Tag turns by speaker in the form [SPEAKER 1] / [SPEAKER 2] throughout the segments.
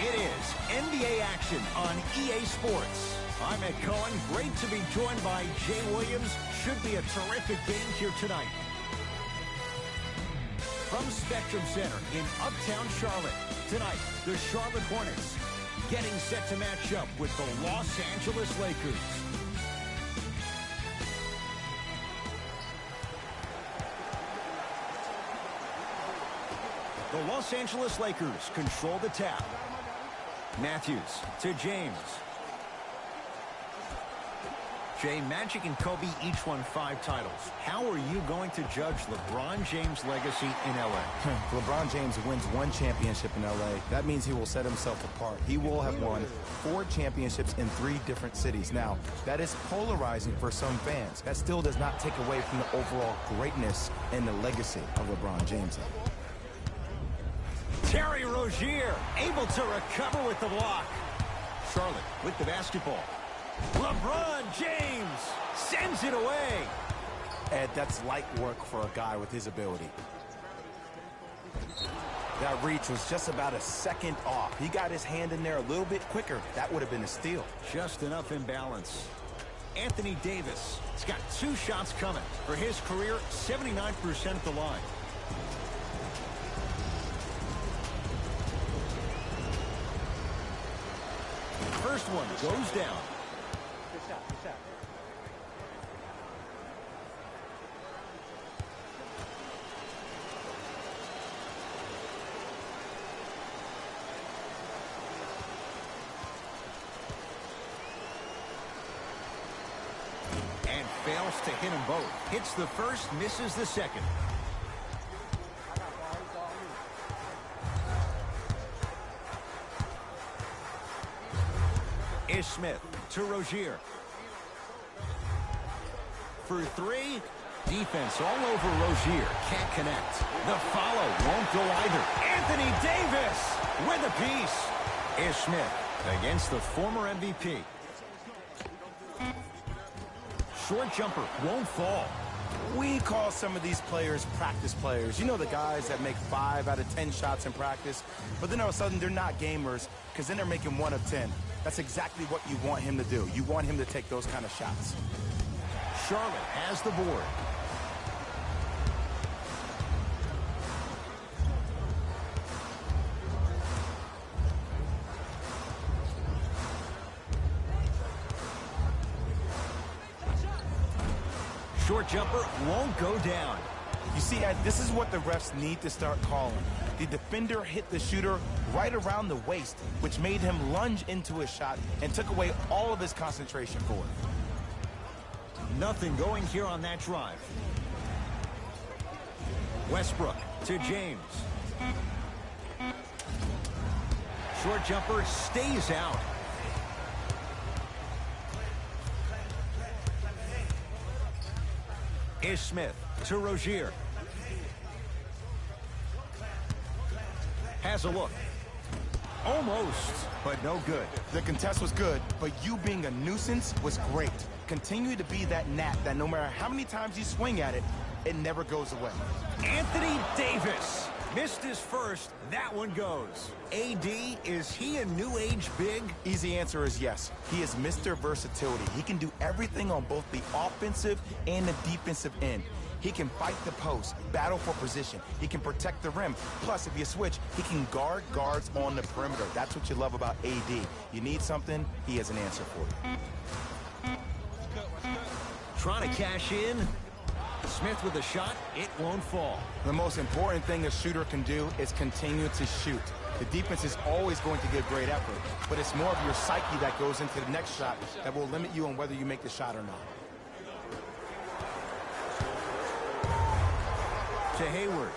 [SPEAKER 1] It is NBA action on EA Sports. I'm Ed Cohen. Great to be joined by Jay Williams. Should be a terrific game here tonight. From Spectrum Center in Uptown Charlotte, tonight, the Charlotte Hornets getting set to match up with the Los Angeles Lakers. The Los Angeles Lakers control the tap. Matthews to James. Jay, Magic and Kobe each won 5 titles. How are you going to judge LeBron James' legacy in L.A.?
[SPEAKER 2] LeBron James wins 1 championship in L.A. That means he will set himself apart. He will have won 4 championships in 3 different cities. Now, that is polarizing for some fans. That still does not take away from the overall greatness and the legacy of LeBron James.
[SPEAKER 1] Terry Rozier able to recover with the block. Charlotte with the basketball. LeBron James sends it away.
[SPEAKER 2] Ed, that's light work for a guy with his ability. That reach was just about a second off. He got his hand in there a little bit quicker. That would have been a steal.
[SPEAKER 1] Just enough imbalance. Anthony Davis has got 2 shots coming. For his career, 79% at the line. First one goes down. And fails to hit them both. Hits the first, misses the second. Smith to Rozier. For 3. Defense all over Rozier. Can't connect. The follow won't go either. Anthony Davis with a piece. Smith against the former MVP. Short jumper won't fall.
[SPEAKER 2] We call some of these players practice players. You know, the guys that make 5 out of 10 shots in practice, but then all of a sudden they're not gamers because then they're making 1 of 10. That's exactly what you want him to do. You want him to take those kind of shots.
[SPEAKER 1] Charlotte has the board. Short jumper won't go down.
[SPEAKER 2] You see, Ed, this is what the refs need to start calling. The defender hit the shooter right around the waist, which made him lunge into his shot and took away all of his concentration for it.
[SPEAKER 1] Nothing going here on that drive. Westbrook to James. Short jumper stays out. Smith to Rozier. Has a look. Almost, but no good.
[SPEAKER 2] The contest was good, but you being a nuisance was great. Continue to be that gnat that no matter how many times you swing at it, it never goes away.
[SPEAKER 1] Anthony Davis missed his first. That one goes. AD, is he a new age big?
[SPEAKER 2] Easy answer is yes. He is Mr. Versatility. He can do everything on both the offensive and the defensive end. He can fight the post, battle for position. He can protect the rim. Plus, if you switch, he can guard guards on the perimeter. That's what you love about AD. You need something, he has an answer for you.
[SPEAKER 1] Trying to cash in. Smith with a shot. It won't fall.
[SPEAKER 2] The most important thing a shooter can do is continue to shoot. The defense is always going to give great effort, but it's more of your psyche that goes into the next shot that will limit you on whether you make the shot or not.
[SPEAKER 1] To Hayward.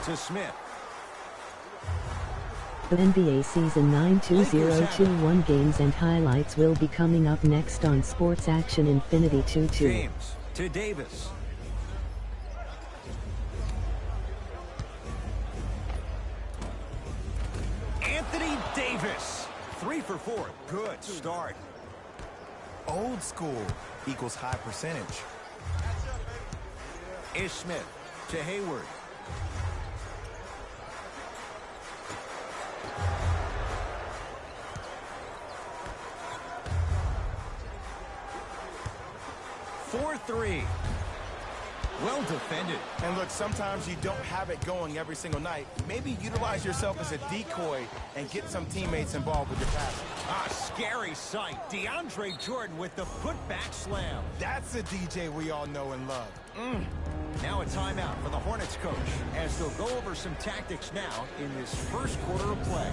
[SPEAKER 1] To Smith.
[SPEAKER 3] The NBA Season 9 2021 games and highlights will be coming up next on Sports Action Infinity 22.
[SPEAKER 1] James to Davis. Anthony Davis. 3 for 4. Good start.
[SPEAKER 2] Old school equals high percentage.
[SPEAKER 1] Ish Smith to Hayward. For three. Well defended.
[SPEAKER 2] And look, sometimes you don't have it going every single night. Maybe utilize yourself as a decoy and get some teammates involved with your passing.
[SPEAKER 1] A scary sight. DeAndre Jordan with the putback slam.
[SPEAKER 2] That's a DJ we all know and love.
[SPEAKER 1] Now a timeout for the Hornets coach as they'll go over some tactics now in this first quarter of play.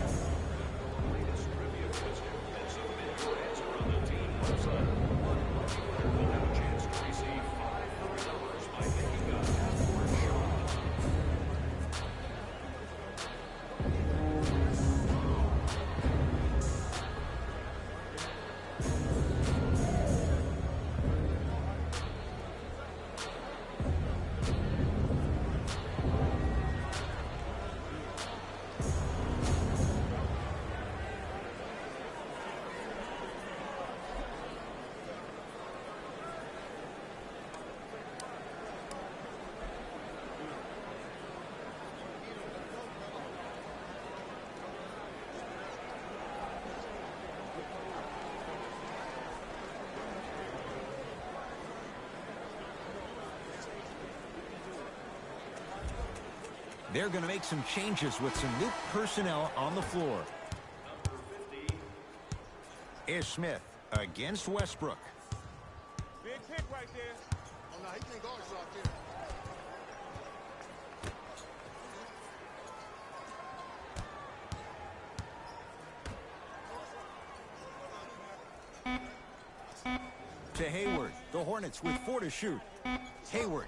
[SPEAKER 1] They're going to make some changes with some new personnel on the floor. Ish Smith against Westbrook.
[SPEAKER 4] Big pick right there. Oh, no, he can't guard you out there.
[SPEAKER 1] To Hayward. The Hornets with 4 to shoot. Hayward.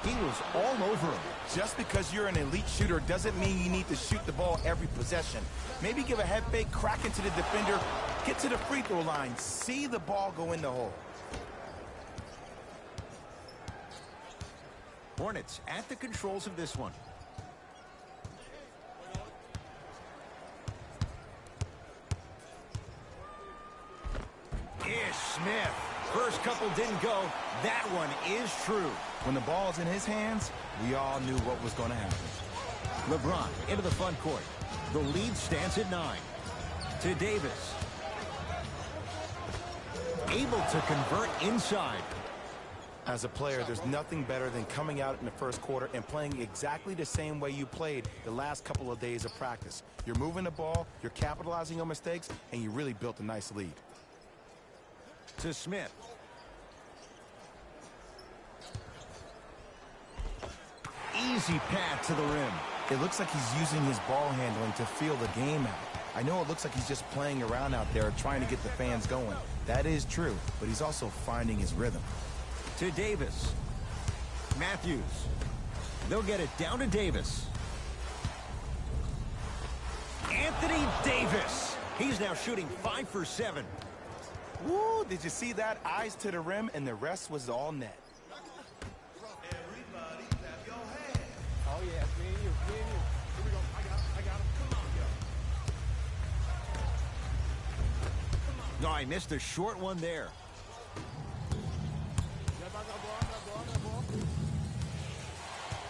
[SPEAKER 1] He was all over him.
[SPEAKER 2] Just because you're an elite shooter doesn't mean you need to shoot the ball every possession. Maybe give a head fake, crack into the defender, get to the free throw line, see the ball go in the hole.
[SPEAKER 1] Hornets at the controls of this one. Ish Smith. First couple didn't go. That one is true.
[SPEAKER 2] When the ball's in his hands, we all knew what was going to happen.
[SPEAKER 1] LeBron into the front court. The lead stands at 9. To Davis. Able to convert inside.
[SPEAKER 2] As a player, there's nothing better than coming out in the first quarter and playing exactly the same way you played the last couple of days of practice. You're moving the ball, you're capitalizing on mistakes, and you really built a nice lead.
[SPEAKER 1] To Smith. Easy path to the rim.
[SPEAKER 2] It looks like he's using his ball handling to feel the game out. I know it looks like he's just playing around out there trying to get the fans going. That is true, but he's also finding his rhythm.
[SPEAKER 1] To Davis. Matthews. They'll get it down to Davis. Anthony Davis. He's now shooting 5 for 7.
[SPEAKER 2] Woo, did you see that? Eyes to the rim, and the rest was all net.
[SPEAKER 4] Everybody clap your hands. Oh, yeah, it's me and you. Me and you. Here we go. I got him. Come on, yo.
[SPEAKER 1] No, I missed a short one there.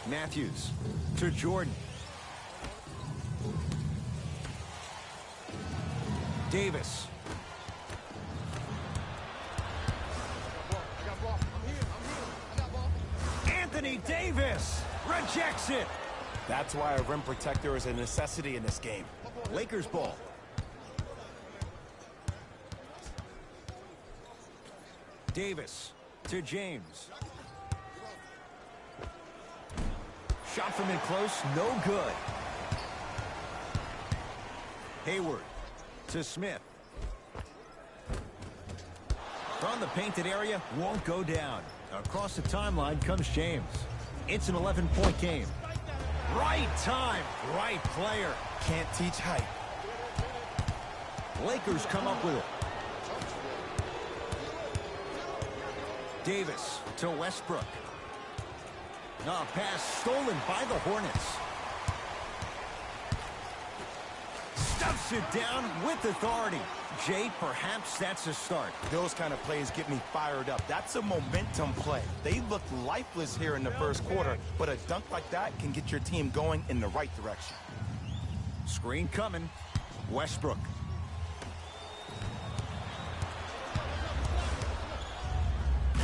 [SPEAKER 1] Matthews to Jordan. Davis.
[SPEAKER 4] I got ball. I'm here. I got ball.
[SPEAKER 1] Anthony Davis rejects it.
[SPEAKER 2] That's why a rim protector is a necessity in this game.
[SPEAKER 1] Lakers ball. Davis to James. Shot from in close, no good. Hayward to Smith. From the painted area, won't go down. Across the timeline comes James. It's an 11-point game. Right time, right player.
[SPEAKER 2] Can't teach height.
[SPEAKER 1] Lakers come up with it. Davis to Westbrook. A pass stolen by the Hornets. Stuffs it down with authority. Jay, perhaps that's a start.
[SPEAKER 2] Those kind of plays get me fired up. That's a momentum play. They looked lifeless here in the first quarter, but a dunk like that can get your team going in the right direction.
[SPEAKER 1] Screen coming. Westbrook.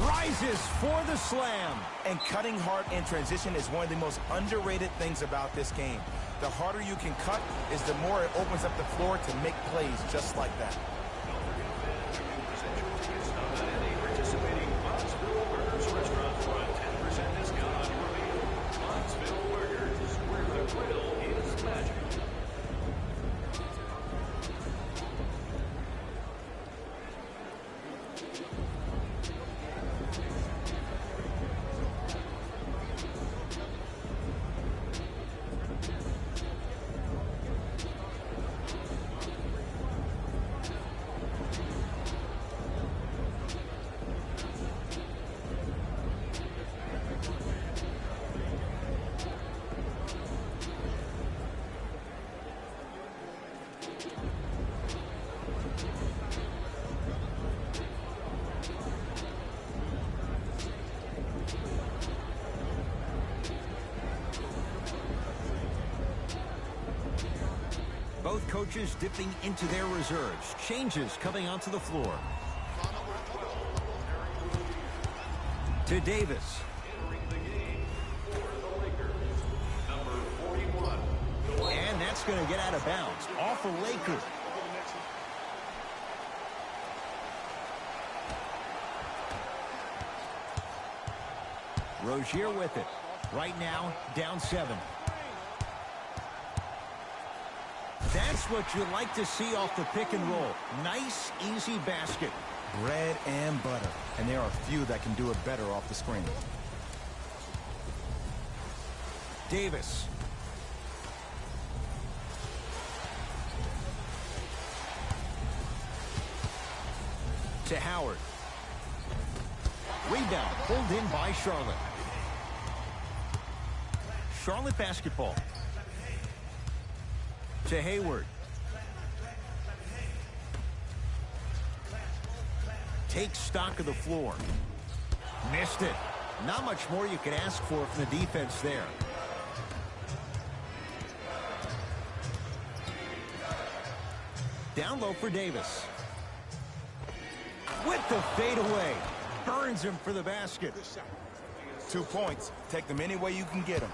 [SPEAKER 1] Rises for the slam.
[SPEAKER 2] And cutting hard in transition is one of the most underrated things about this game. The harder you can cut is the more it opens up the floor to make plays just like that.
[SPEAKER 1] Both coaches dipping into their reserves. Changes coming onto the floor. To Davis. And that's going to get out of bounds. Off a Laker. Rozier with it. Right now, down 7. That's what you like to see off the pick and roll. Nice, easy basket.
[SPEAKER 2] Bread and butter. And there are a few that can do it better off the screen.
[SPEAKER 1] Davis. To Howard. Rebound pulled in by Charlotte. Charlotte basketball. To Hayward. Takes stock of the floor. Missed it. Not much more you can ask for from the defense there. Down low for Davis. With the fadeaway. Burns him for the basket.
[SPEAKER 2] 2 points. Take them any way you can get them.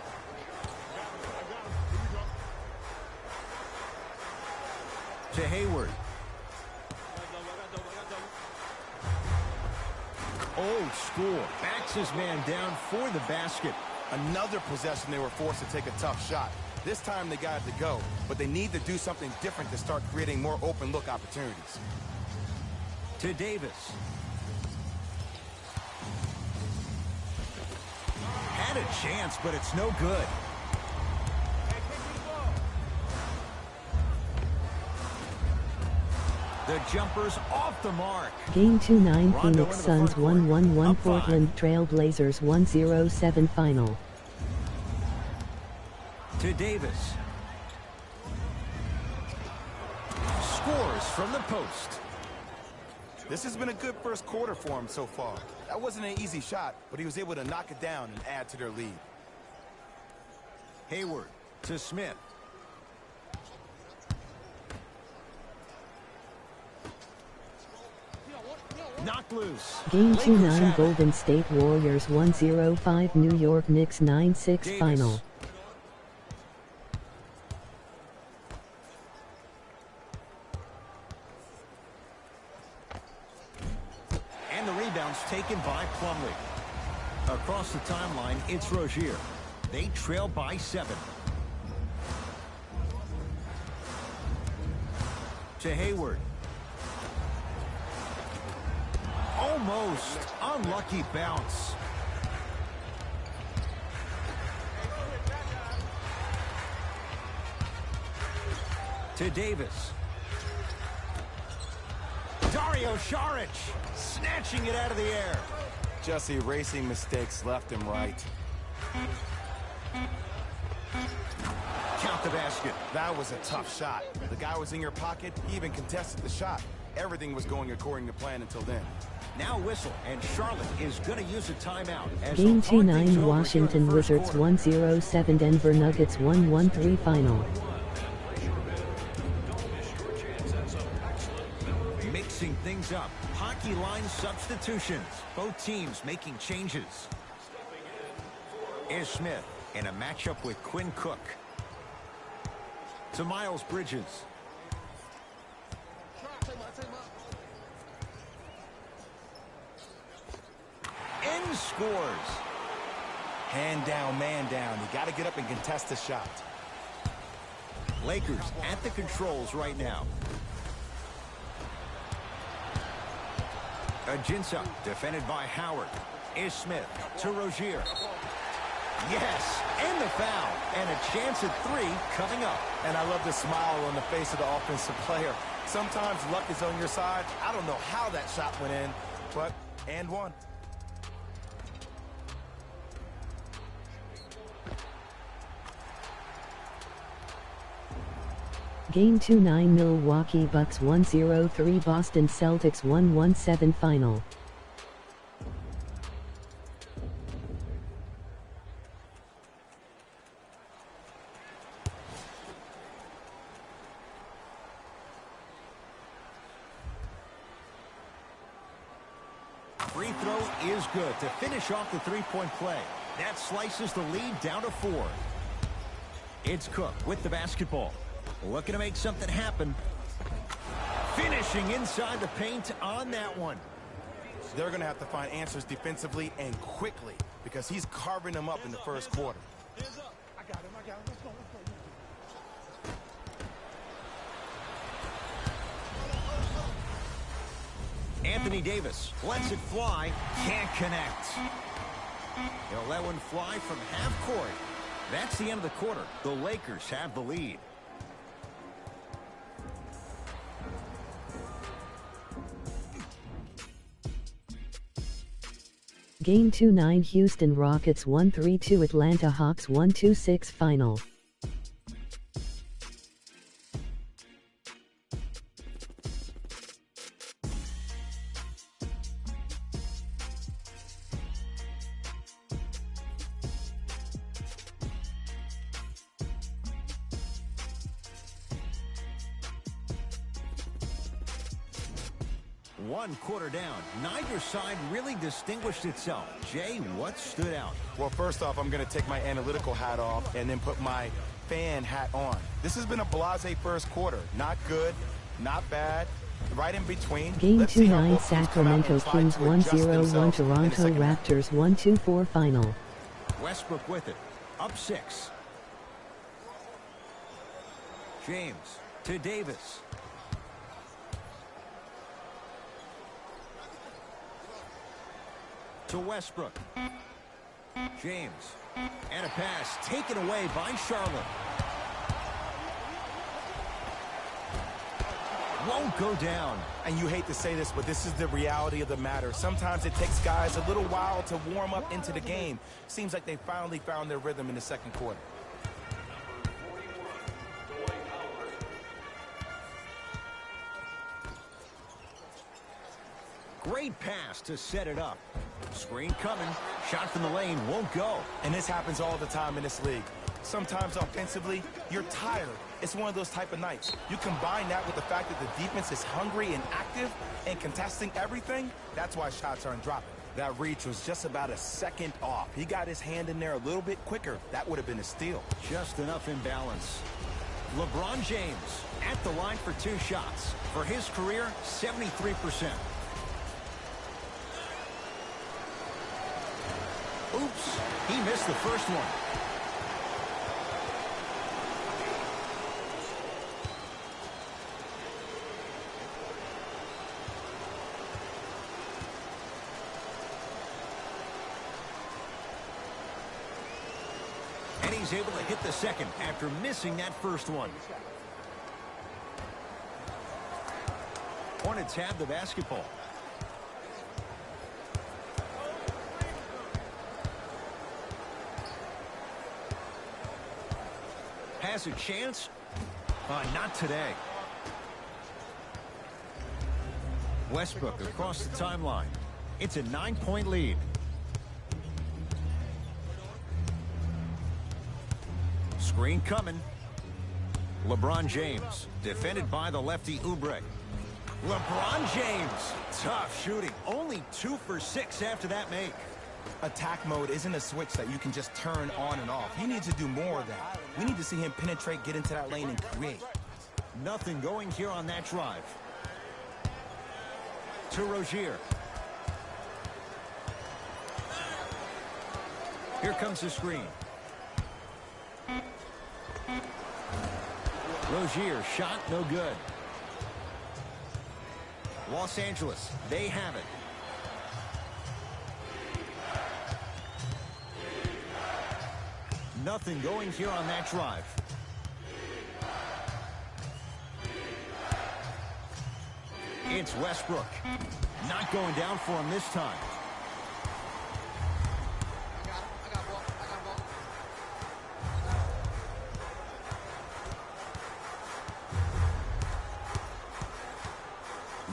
[SPEAKER 1] To Hayward. Old school. Backs his man down for the basket.
[SPEAKER 2] Another possession they were forced to take a tough shot. This time they got it to go, but they need to do something different to start creating more open look opportunities.
[SPEAKER 1] To Davis. Had a chance, but it's no good. The jumper's off the mark.
[SPEAKER 3] Game 2-9 Phoenix Suns 1-1-1 Portland Trail Blazers 1-0-7 final.
[SPEAKER 1] To Davis. Scores from the post.
[SPEAKER 2] This has been a good first quarter for him so far. That wasn't an easy shot, but he was able to knock it down and add to their lead.
[SPEAKER 1] Hayward to Smith. Knocked loose.
[SPEAKER 3] Game
[SPEAKER 1] Lakers
[SPEAKER 3] 2-9
[SPEAKER 1] have it.
[SPEAKER 3] Golden State Warriors 1-0-5 New York Knicks 9-6
[SPEAKER 1] Davis.
[SPEAKER 3] final.
[SPEAKER 1] And the rebound's taken by Plumlee. Across the timeline, it's Rozier. They trail by 7. To Hayward. Almost. Unlucky bounce. To Davis. Dario Saric snatching it out of the air.
[SPEAKER 2] Just erasing mistakes left and right.
[SPEAKER 1] Count the basket.
[SPEAKER 2] That was a tough shot. The guy was in your pocket. He even contested the shot. everything was going according to plan until then.
[SPEAKER 1] Now whistle, and Charlotte is going to use a timeout. As
[SPEAKER 3] Game
[SPEAKER 1] they'll talk
[SPEAKER 3] 2-9
[SPEAKER 1] things over here in the
[SPEAKER 3] Washington
[SPEAKER 1] first
[SPEAKER 3] Wizards
[SPEAKER 1] quarter.
[SPEAKER 3] 1-0-7 Denver Nuggets 1-1-3 final.
[SPEAKER 1] Mixing things up. Hockey line substitutions. Both teams making changes. Ish Smith in a matchup with Quinn Cook. To Miles Bridges. In scores.
[SPEAKER 2] Hand down, man down. You got to get up and contest the shot.
[SPEAKER 1] Lakers at the controls right now. Ajinça defended by Howard. Ish Smith to Rozier. Yes, and the foul. And a chance at three coming up.
[SPEAKER 2] And I love the smile on the face of the offensive player. Sometimes luck is on your side. I don't know how that shot went in, but and one.
[SPEAKER 3] Game 2-9 Milwaukee Bucks 1-0-3 Boston Celtics 1-1-7 final.
[SPEAKER 1] Free throw is good to finish off the three-point play. That slices the lead down to 4. It's Cook with the basketball. Looking to make something happen. Finishing inside the paint on that one.
[SPEAKER 2] They're going to have to find answers defensively and quickly because he's carving them up in the first quarter.
[SPEAKER 4] Hands up. I got him. Let's go.
[SPEAKER 1] Anthony Davis lets it fly. Can't connect. He'll let one fly from half court. That's the end of the quarter. The Lakers have the lead.
[SPEAKER 3] Game 2-9 Houston Rockets 1-3-2 Atlanta Hawks 1-2-6 final.
[SPEAKER 1] One quarter down. Neither side really distinguished itself. Jay, what stood out?
[SPEAKER 2] Well, first off, I'm going to take my analytical hat off and then put my fan hat on. This has been a blasé first quarter. Not good, not bad, right in between.
[SPEAKER 3] Game
[SPEAKER 2] Let's see how
[SPEAKER 3] 2-9
[SPEAKER 2] both teams come out
[SPEAKER 3] Sacramento
[SPEAKER 2] and try
[SPEAKER 3] Kings
[SPEAKER 2] to adjust
[SPEAKER 3] 1-0-1
[SPEAKER 2] themselves in the
[SPEAKER 3] Toronto
[SPEAKER 2] second half.
[SPEAKER 3] Raptors 1-2-4 final.
[SPEAKER 1] Westbrook with it. Up 6. James to Davis. To Westbrook. James. And a pass taken away by Charlotte. Won't go down.
[SPEAKER 2] And you hate to say this, but this is the reality of the matter. Sometimes it takes guys a little while to warm up into the game. Seems like they finally found their rhythm in the second quarter.
[SPEAKER 1] Great pass to set it up. Screen coming. Shot from the lane won't go.
[SPEAKER 2] And this happens all the time in this league. Sometimes offensively, you're tired. It's one of those type of nights. You combine that with the fact that the defense is hungry and active and contesting everything, that's why shots aren't dropping. That reach was just about a second off. He got his hand in there a little bit quicker. That would have been a steal.
[SPEAKER 1] Just enough imbalance. LeBron James at the line for 2 shots. For his career, 73%. Oops, he missed the first one. And he's able to hit the second after missing that first one. Hornets have the basketball. Has a chance? Not today. Westbrook across the timeline. It's a 9-point lead. Screen coming. LeBron James, defended by the lefty Oubre. LeBron James, tough shooting. Only 2 for 6 after that make.
[SPEAKER 2] Attack mode isn't a switch that you can just turn on and off. He needs to do more of that. We need to see him penetrate, get into that lane, and create.
[SPEAKER 1] Nothing going here on that drive. To Rozier. Here comes the screen. Rozier, shot no good. Los Angeles, they have it. Nothing going here on that drive. It's Westbrook. Not going down for him this time.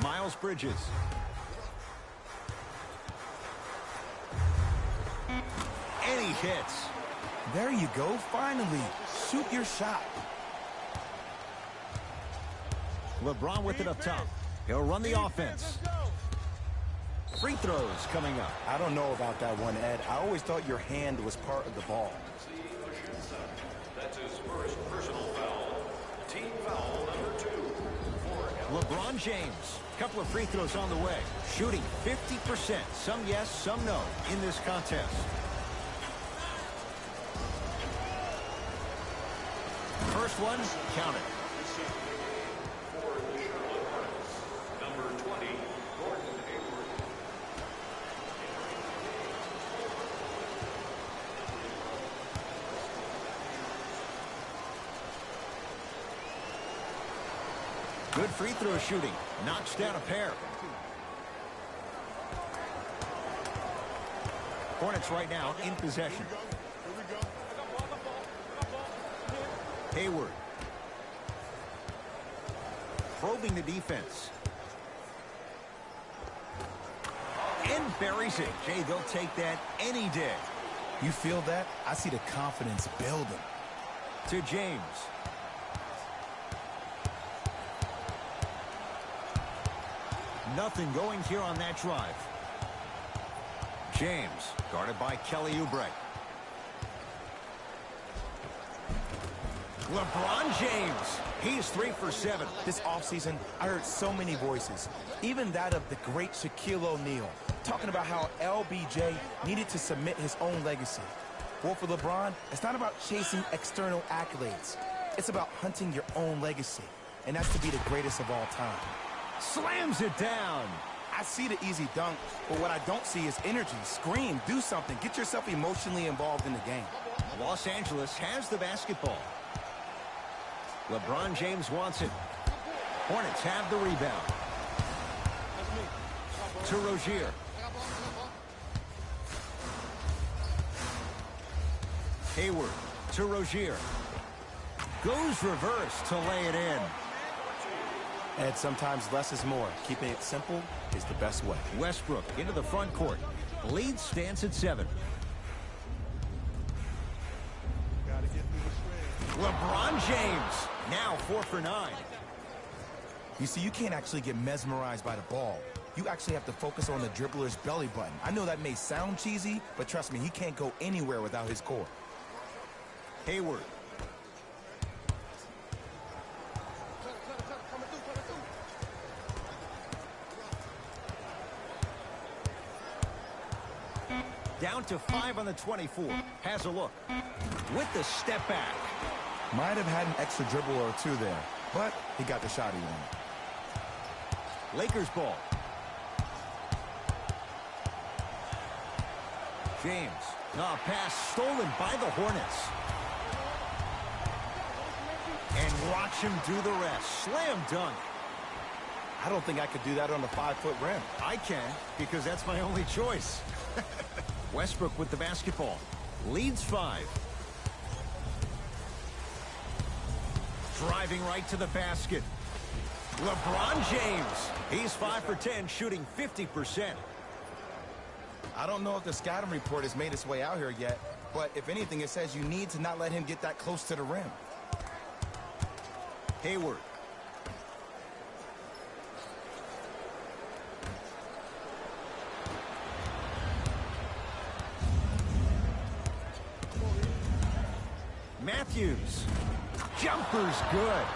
[SPEAKER 1] Miles Bridges. And he hits.
[SPEAKER 2] There you go, finally. Shoot your shot.
[SPEAKER 1] LeBron with it up top. He'll run the offense. Free throws coming up.
[SPEAKER 2] I don't know about that one, Ed. I always thought your hand was part of the ball.
[SPEAKER 5] That's his first personal foul. Team foul number 2.
[SPEAKER 1] LeBron James. Couple of free throws on the way. Shooting 50%. Some yes, some no in this contest. First one, count it.
[SPEAKER 5] For the Charlotte Hornets, number 20, Gordon Hayward.
[SPEAKER 1] Good free throw shooting. Knocks down a pair. Hornets right now in possession. Hayward. Probing the defense. And buries it. Jay, they'll take that any day.
[SPEAKER 2] You feel that? I see the confidence building.
[SPEAKER 1] To James. Nothing going here on that drive. James, guarded by Kelly Oubre. LeBron James. He's 3 for 7.
[SPEAKER 2] This offseason, I heard so many voices, even that of the great Shaquille O'Neal, talking about how LBJ needed to submit his own legacy. Well, for LeBron, it's not about chasing external accolades. It's about hunting your own legacy, and that's to be the greatest of all time.
[SPEAKER 1] Slams it down.
[SPEAKER 2] I see the easy dunk, but what I don't see is energy. Scream, do something, get yourself emotionally involved in the game.
[SPEAKER 1] Los Angeles has the basketball. LeBron James wants it. Hornets have the rebound. To Rozier. Hayward to Rozier. Goes reverse to lay it in.
[SPEAKER 2] Ed, sometimes less is more. Keeping it simple is the best way.
[SPEAKER 1] Westbrook into the front court. Lead stands at 7. LeBron James now 4 for 9.
[SPEAKER 2] You see, you can't actually get mesmerized by the ball. You actually have to focus on the dribbler's belly button. I know that may sound cheesy, but trust me, he can't go anywhere without his core.
[SPEAKER 1] Hayward. Down to 5 on the 24. Has a look. With the step back.
[SPEAKER 2] Might have had an extra dribble or two there, but he got the shot he wanted.
[SPEAKER 1] Lakers ball. James. A pass stolen by the Hornets. And watch him do the rest. Slam dunk.
[SPEAKER 2] I don't think I could do that on the 5-foot rim.
[SPEAKER 1] I can, because that's my only choice. Westbrook with the basketball. Leads 5. Driving right to the basket. LeBron James. He's 5 for 10, shooting 50%.
[SPEAKER 2] I don't know if the scouting report has made its way out here yet, but if anything, it says you need to not let him get that close to the rim.
[SPEAKER 1] Hayward. Matthews. Jumper's good.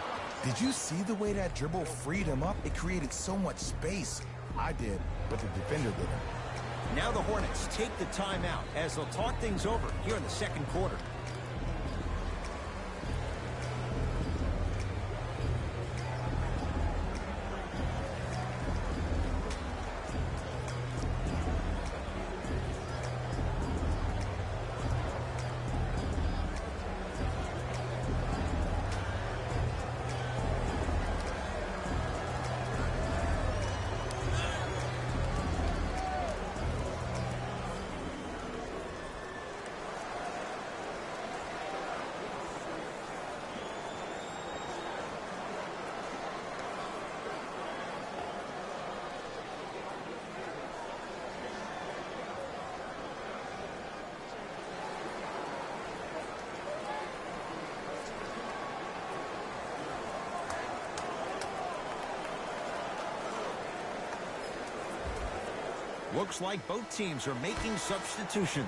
[SPEAKER 2] Did you see the way that dribble freed him up? It created so much space. I did, but the defender didn't.
[SPEAKER 1] Now the Hornets take the timeout as they'll talk things over here in the second quarter. Looks like both teams are making substitutions.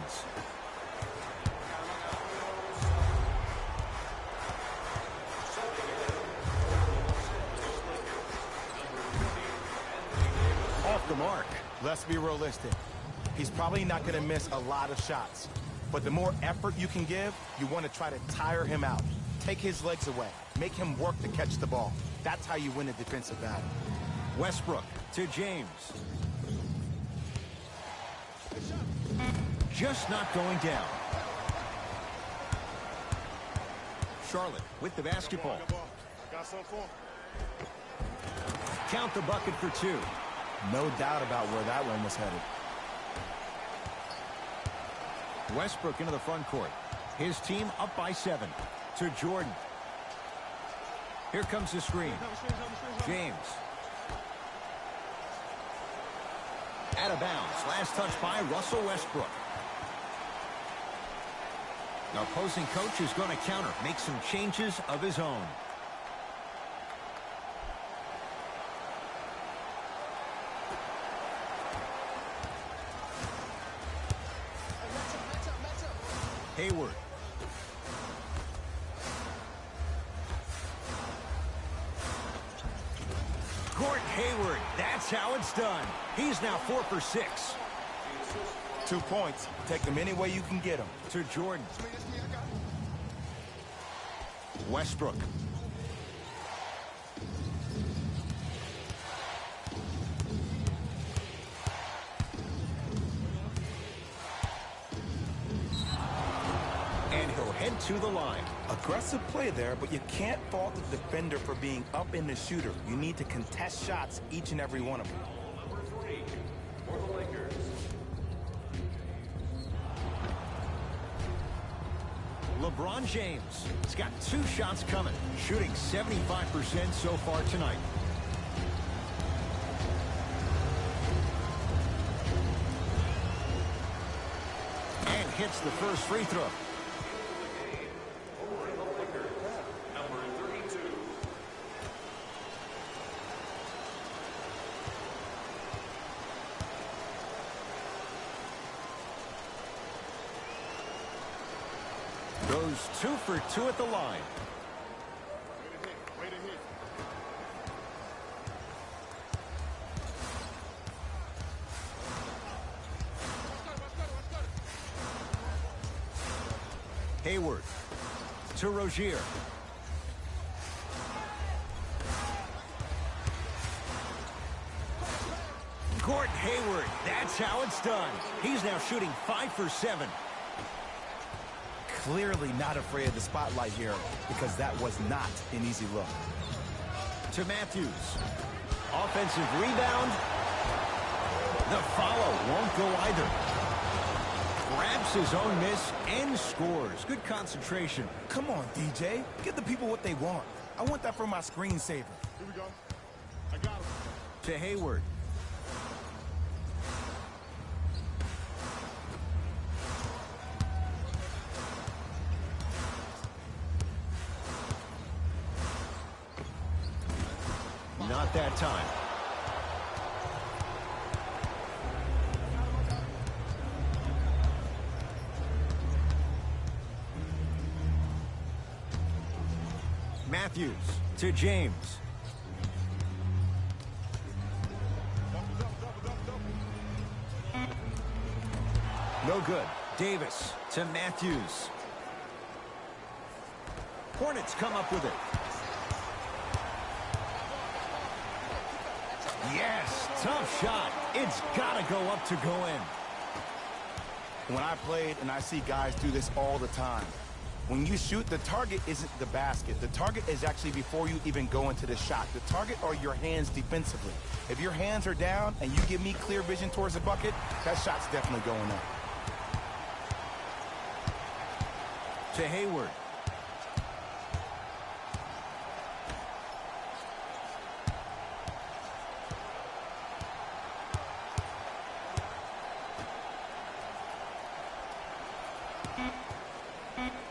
[SPEAKER 1] Off the mark.
[SPEAKER 2] Let's be realistic. He's probably not going to miss a lot of shots. But the more effort you can give, you want to try to tire him out. Take his legs away. Make him work to catch the ball. That's how you win a defensive battle.
[SPEAKER 1] Westbrook to James. Just not going down. Charlotte with the basketball.
[SPEAKER 4] Got some for him.
[SPEAKER 1] Count the bucket for 2.
[SPEAKER 2] No doubt about where that one was headed.
[SPEAKER 1] Westbrook into the front court. His team up by 7. To Jordan. Here comes the screen. James. Out of bounds. Last touch by Russell Westbrook. The opposing coach is going to counter, make some changes of his own. Hayward. Gordon Hayward, that's how it's done. He's now 4 for 6.
[SPEAKER 2] 2 points. Take them any way you can get them.
[SPEAKER 1] To Jordan. Westbrook. And he'll head to the line.
[SPEAKER 2] Aggressive play there, but you can't fault the defender for being up in the shooter. You need to contest shots, each and every one of them.
[SPEAKER 5] Number 3 for the Lakers.
[SPEAKER 1] LeBron James has got 2 shots coming, shooting 75% so far tonight. And hits the first free throw.
[SPEAKER 5] For the Lakers, number 32.
[SPEAKER 1] Goes 2 for 2 at the line.
[SPEAKER 4] Way to hit.
[SPEAKER 1] Hayward to Rozier. Gordon Hayward, that's how it's done. He's now shooting 5 for 7.
[SPEAKER 2] Clearly not afraid of the spotlight here, because that was not an easy look.
[SPEAKER 1] To Matthews. Offensive rebound. The follow won't go either. Grabs his own miss and scores. Good concentration.
[SPEAKER 2] Come on, DJ. Give the people what they want. I want that for my screensaver.
[SPEAKER 4] Here we go.
[SPEAKER 1] To Hayward. Not that time. Matthews to James. No good. Davis to Matthews. Hornets come up with it. Yes, tough shot. It's got to go up to go in.
[SPEAKER 2] When I played, and I see guys do this all the time, when you shoot, the target isn't the basket. The target is actually before you even go into the shot. The target are your hands defensively. If your hands are down and you give me clear vision towards the bucket, that shot's definitely going up.
[SPEAKER 1] To Hayward.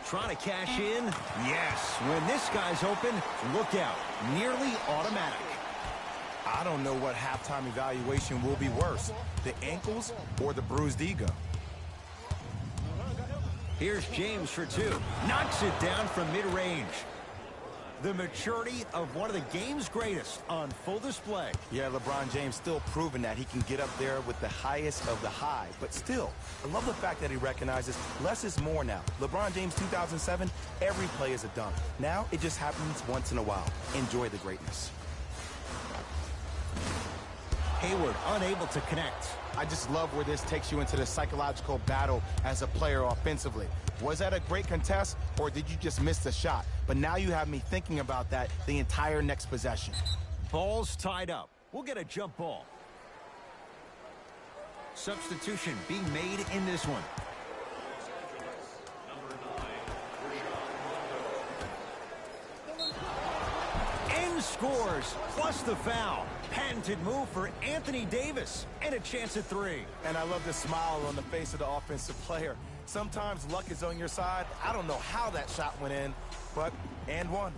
[SPEAKER 1] Trying to cash in. Yes, when this guy's open, look out. Nearly automatic.
[SPEAKER 2] I don't know what halftime evaluation will be worse, the ankles or the bruised ego.
[SPEAKER 1] Here's James for two. Knocks it down from mid-range. The maturity of one of the game's greatest on full display.
[SPEAKER 2] Yeah, LeBron James still proving that he can get up there with the highest of the high. But still, I love the fact that he recognizes less is more now. LeBron James 2007, every play is a dunk. Now it just happens once in a while. Enjoy the greatness.
[SPEAKER 1] Hayward unable to connect.
[SPEAKER 2] I just love where this takes you into the psychological battle as a player offensively. Was that a great contest, or did you just miss the shot? But now you have me thinking about that the entire next possession.
[SPEAKER 1] Ball's tied up. We'll get a jump ball. Substitution being made in this one. And scores, plus the foul. Patented move for Anthony Davis, and a chance at three.
[SPEAKER 2] And I love the smile on the face of the offensive player. Sometimes luck is on your side. I don't know how that shot went in, but and one.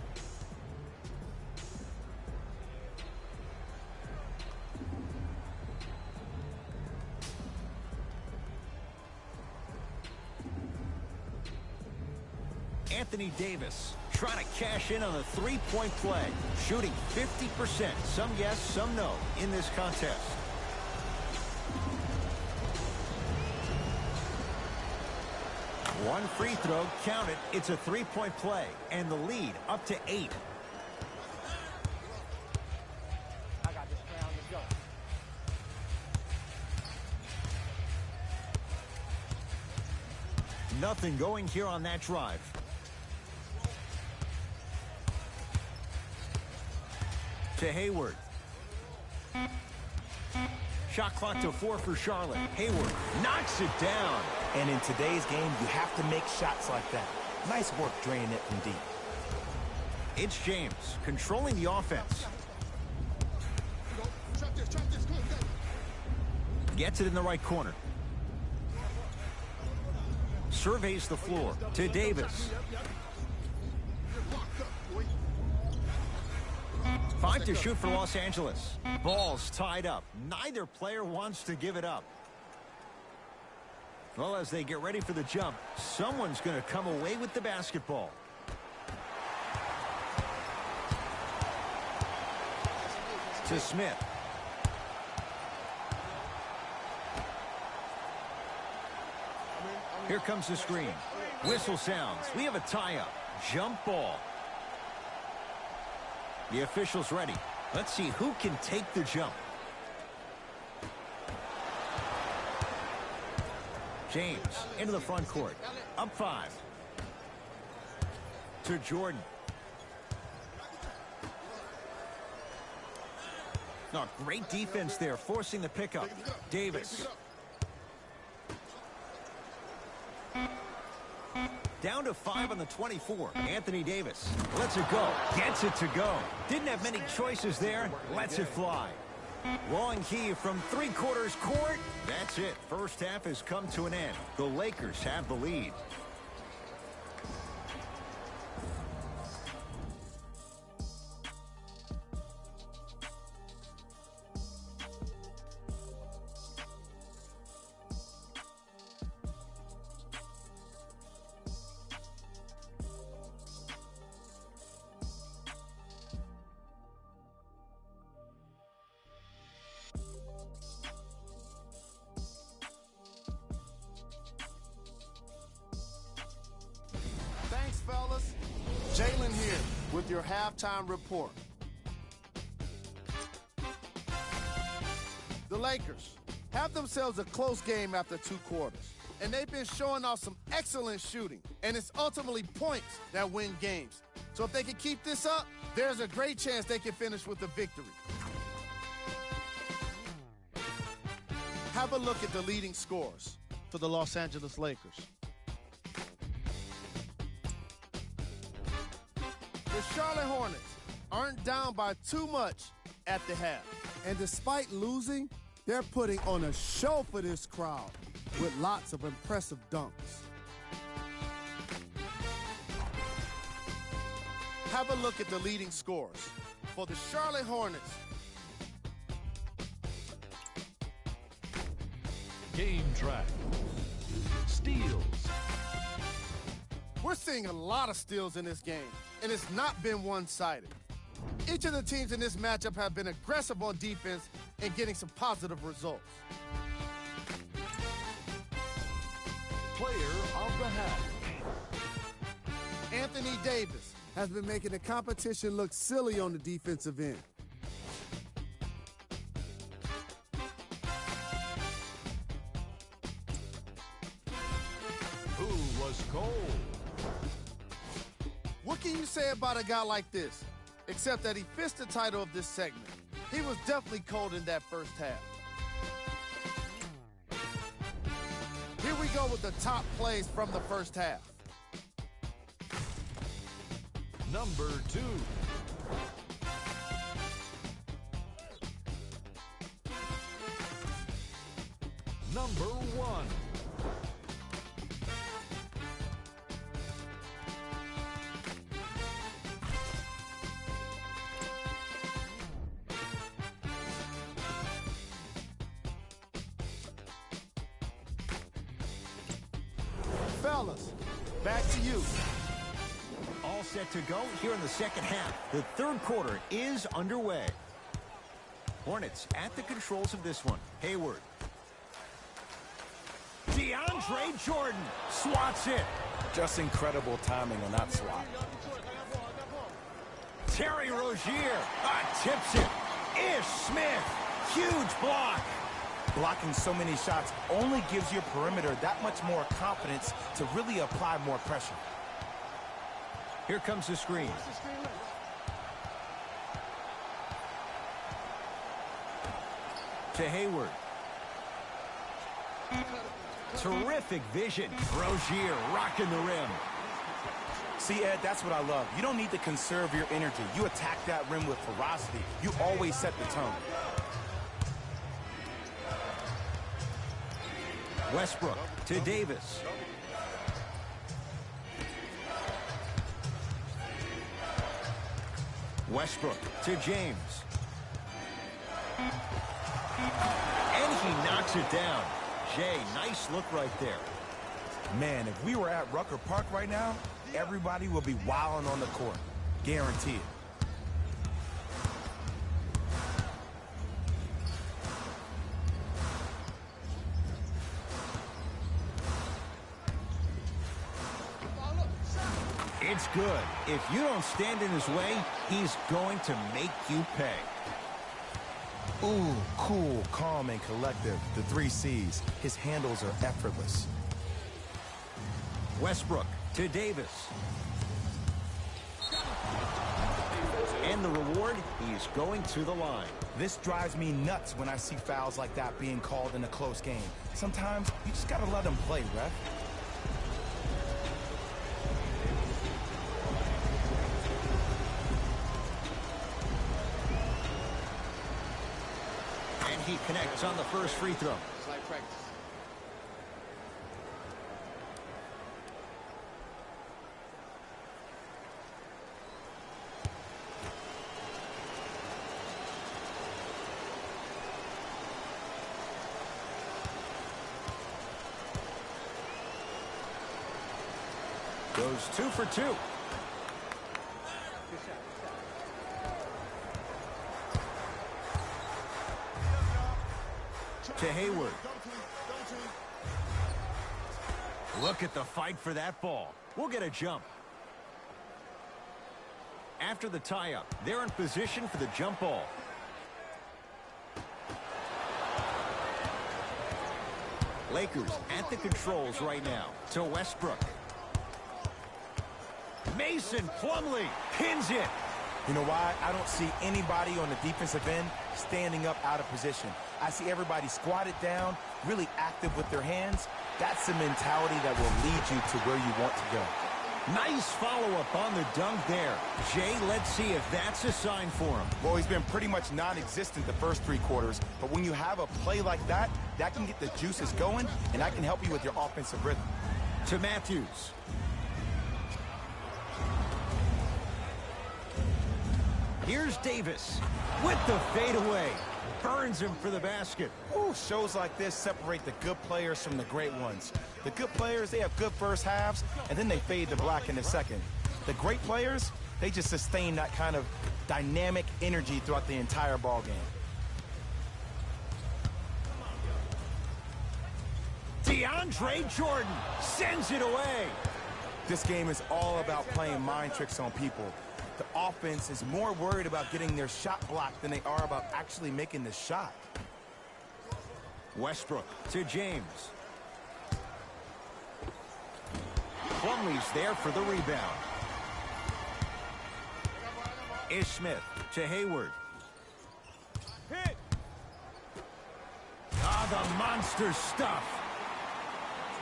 [SPEAKER 1] Anthony Davis trying to cash in on a three-point play. Shooting 50%. Some yes, some no in this contest. One free throw, count it. It's a three-point play, and the lead up to 8.
[SPEAKER 4] I got this crown to go.
[SPEAKER 1] Nothing going here on that drive. To Hayward. Shot clock to 4 for Charlotte. Hayward knocks it down.
[SPEAKER 2] And in today's game, you have to make shots like that. Nice work draining it from deep.
[SPEAKER 1] It's James controlling the offense. Gets it in the right corner. Surveys the floor to Davis. 5 to shoot for Los Angeles. Ball's tied up. Neither player wants to give it up. Well, as they get ready for the jump, someone's going to come away with the basketball. To Smith. Here comes the screen. Whistle sounds. We have a tie-up. Jump ball. The official's ready. Let's see who can take the jump. James into the front court. Up 5. To Jordan. Oh, great defense there, forcing the pickup. Davis. Down to 5 on the 24. Anthony Davis lets it go. Gets it to go. Didn't have many choices there. Lets it fly. Long key from three-quarters court. That's it. First half has come to an end. The Lakers have the lead.
[SPEAKER 4] Thanks, fellas. Jalen here with your halftime report. The Lakers have themselves a close game after 2 quarters, and they've been showing off some excellent shooting, and it's ultimately points that win games. So if they can keep this up, there's a great chance they can finish with a victory. Have a look at the leading scorers for the Los Angeles Lakers. The Charlotte Hornets aren't down by too much at the half. And despite losing, they're putting on a show for this crowd with lots of impressive dunks. Have a look at the leading scorers for the Charlotte Hornets.
[SPEAKER 5] Game track. Steals.
[SPEAKER 4] We're seeing a lot of steals in this game, and it's not been one-sided. Each of the teams in this matchup have been aggressive on defense and getting some positive results.
[SPEAKER 5] Player of the half.
[SPEAKER 4] Anthony Davis has been making the competition look silly on the defensive end.
[SPEAKER 5] Who was cold?
[SPEAKER 4] What can you say about a guy like this? Except that he fits the title of this segment. He was definitely cold in that first half. Here we go with the top plays from the first half.
[SPEAKER 5] Number 2. Number 1.
[SPEAKER 4] Fellas, back to you.
[SPEAKER 1] All set to go here in the second half. The third quarter is underway. Hornets at the controls of this one. Hayward. DeAndre Jordan swats it.
[SPEAKER 2] Just incredible timing on that swat.
[SPEAKER 1] Terry Rozier tips it. Ish Smith. Huge block.
[SPEAKER 2] Blocking so many shots only gives your perimeter that much more confidence to really apply more pressure.
[SPEAKER 1] Here comes the screen. To Hayward. Terrific vision. Rozier rocking the rim.
[SPEAKER 2] See, Ed, that's what I love. You don't need to conserve your energy. You attack that rim with ferocity. You always set the tone.
[SPEAKER 1] Westbrook to Davis. Westbrook to James. And he knocks it down. Jay, nice look right there.
[SPEAKER 2] Man, if we were at Rucker Park right now, everybody will be wilding on the court. Guaranteed.
[SPEAKER 1] It's good. If you don't stand in his way, he's going to make you pay.
[SPEAKER 2] Ooh, cool, calm, and collective. The 3 C's. His handles are effortless.
[SPEAKER 1] Westbrook to Davis. And the reward, he's going to the line.
[SPEAKER 2] This drives me nuts when I see fouls like that being called in a close game. Sometimes you just gotta let them play, ref.
[SPEAKER 1] he connects on the first free throw.
[SPEAKER 4] It's like practice.
[SPEAKER 1] Goes 2 for 2. To Hayward. Look at the fight for that ball. We'll get a jump. After the tie-up, they're in position for the jump ball. Lakers at the controls right now to Westbrook. Mason Plumlee pins it.
[SPEAKER 2] You know why? I don't see anybody on the defensive end standing up out of position. I see everybody squatted down, really active with their hands. That's the mentality that will lead you to where you want to go.
[SPEAKER 1] Nice follow-up on the dunk there. Jay, let's see if that's a sign for him.
[SPEAKER 2] Well, he's been pretty much non-existent the first 3 quarters, but when you have a play like that, that can get the juices going, and that can help you with your offensive rhythm.
[SPEAKER 1] To Matthews. Here's Davis with the fadeaway. Burns him for the basket.
[SPEAKER 2] Ooh, shows like this separate the good players from the great ones. The good players, they have good first halves, and then they fade to black in the second. The great players, they just sustain that kind of dynamic energy throughout the entire ball game.
[SPEAKER 1] DeAndre Jordan sends it away.
[SPEAKER 2] This game is all about playing mind tricks on people. The offense is more worried about getting their shot blocked than they are about actually making the shot.
[SPEAKER 1] Westbrook to James. Plumlee's there for the rebound. Ish Smith to Hayward. Hit. Ah, the monster stuff.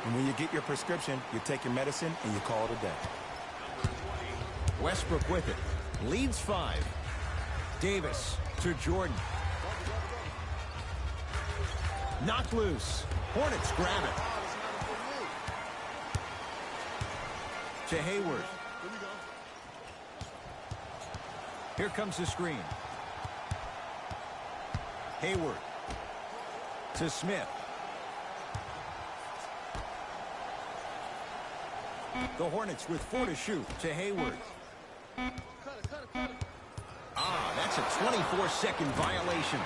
[SPEAKER 2] And when you get your prescription, you take your medicine and you call it a day.
[SPEAKER 1] Westbrook with it. Leads 5. Davis to Jordan. Knocked loose. Hornets grab it. To Hayward. Here comes the screen. Hayward. To Smith. The Hornets with 4 to shoot. To Hayward. Ah, that's a 24-second violation.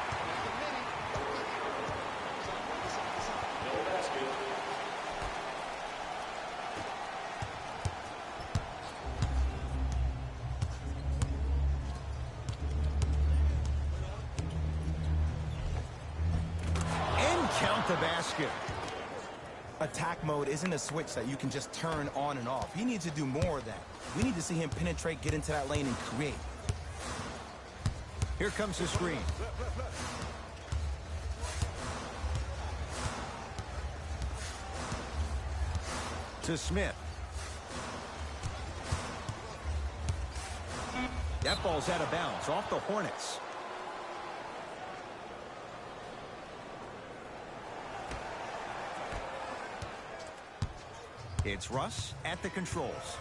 [SPEAKER 1] And count the basket.
[SPEAKER 2] Attack mode isn't a switch that you can just turn on and off. He needs to do more of that. We need to see him penetrate, get into that lane, and create.
[SPEAKER 1] Here comes the screen. To Smith. That ball's out of bounds, off the Hornets. It's Russ at the controls.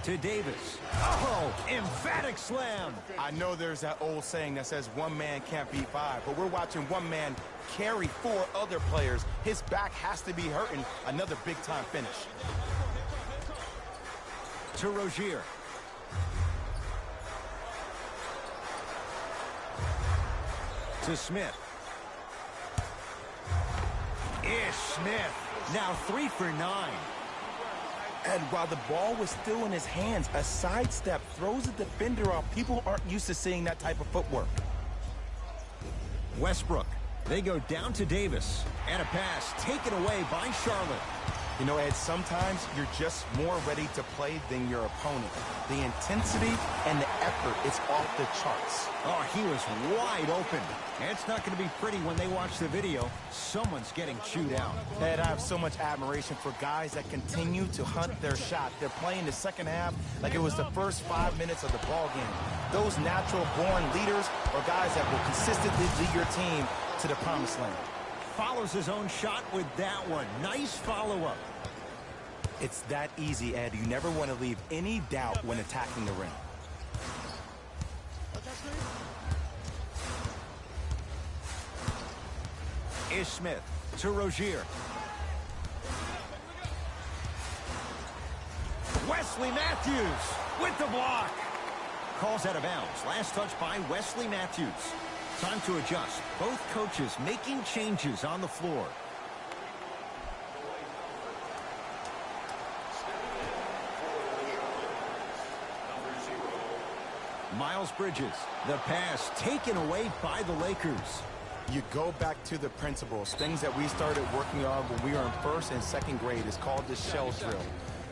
[SPEAKER 1] To Davis. Oh, emphatic slam.
[SPEAKER 2] I know there's that old saying that says one man can't beat 5, but we're watching one man carry 4 other players. His back has to be hurting. Another big-time finish.
[SPEAKER 1] To Rozier. To Smith. Ish Smith. Now 3 for 9.
[SPEAKER 2] And while the ball was still in his hands, a sidestep throws the defender off. People aren't used to seeing that type of footwork.
[SPEAKER 1] Westbrook. They go down to Davis. And a pass taken away by Charlotte.
[SPEAKER 2] You know, Ed, sometimes you're just more ready to play than your opponent. The intensity and the effort is off the charts.
[SPEAKER 1] Oh, he was wide open. It's not going to be pretty when they watch the video. Someone's getting chewed out.
[SPEAKER 2] Ed, I have so much admiration for guys that continue to hunt their shot. They're playing the second half like it was the first 5 minutes of the ball game. Those natural-born leaders are guys that will consistently lead your team to the promised land.
[SPEAKER 1] Follows his own shot with that one. Nice follow-up.
[SPEAKER 2] It's that easy, Ed. You never want to leave any doubt when attacking the rim.
[SPEAKER 1] Ish Smith to Rozier. Wesley Matthews with the block. Calls out of bounds. Last touch by Wesley Matthews. Time to adjust. Both coaches making changes on the floor. Miles Bridges. The pass taken away by the Lakers.
[SPEAKER 2] You go back to the principles, things that we started working on when we were in first and second grade. It's called the shell drill.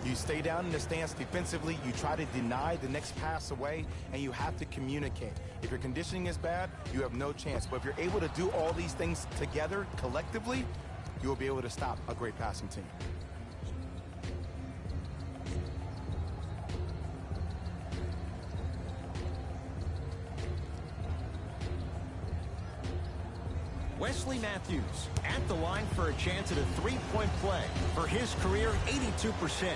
[SPEAKER 2] You stay down in the stance defensively, you try to deny the next pass away, and you have to communicate. If your conditioning is bad, you have no chance. But if you're able to do all these things together, collectively, you will be able to stop a great passing team.
[SPEAKER 1] Wesley Matthews at the line for a chance at a three-point play. For his career, 82%.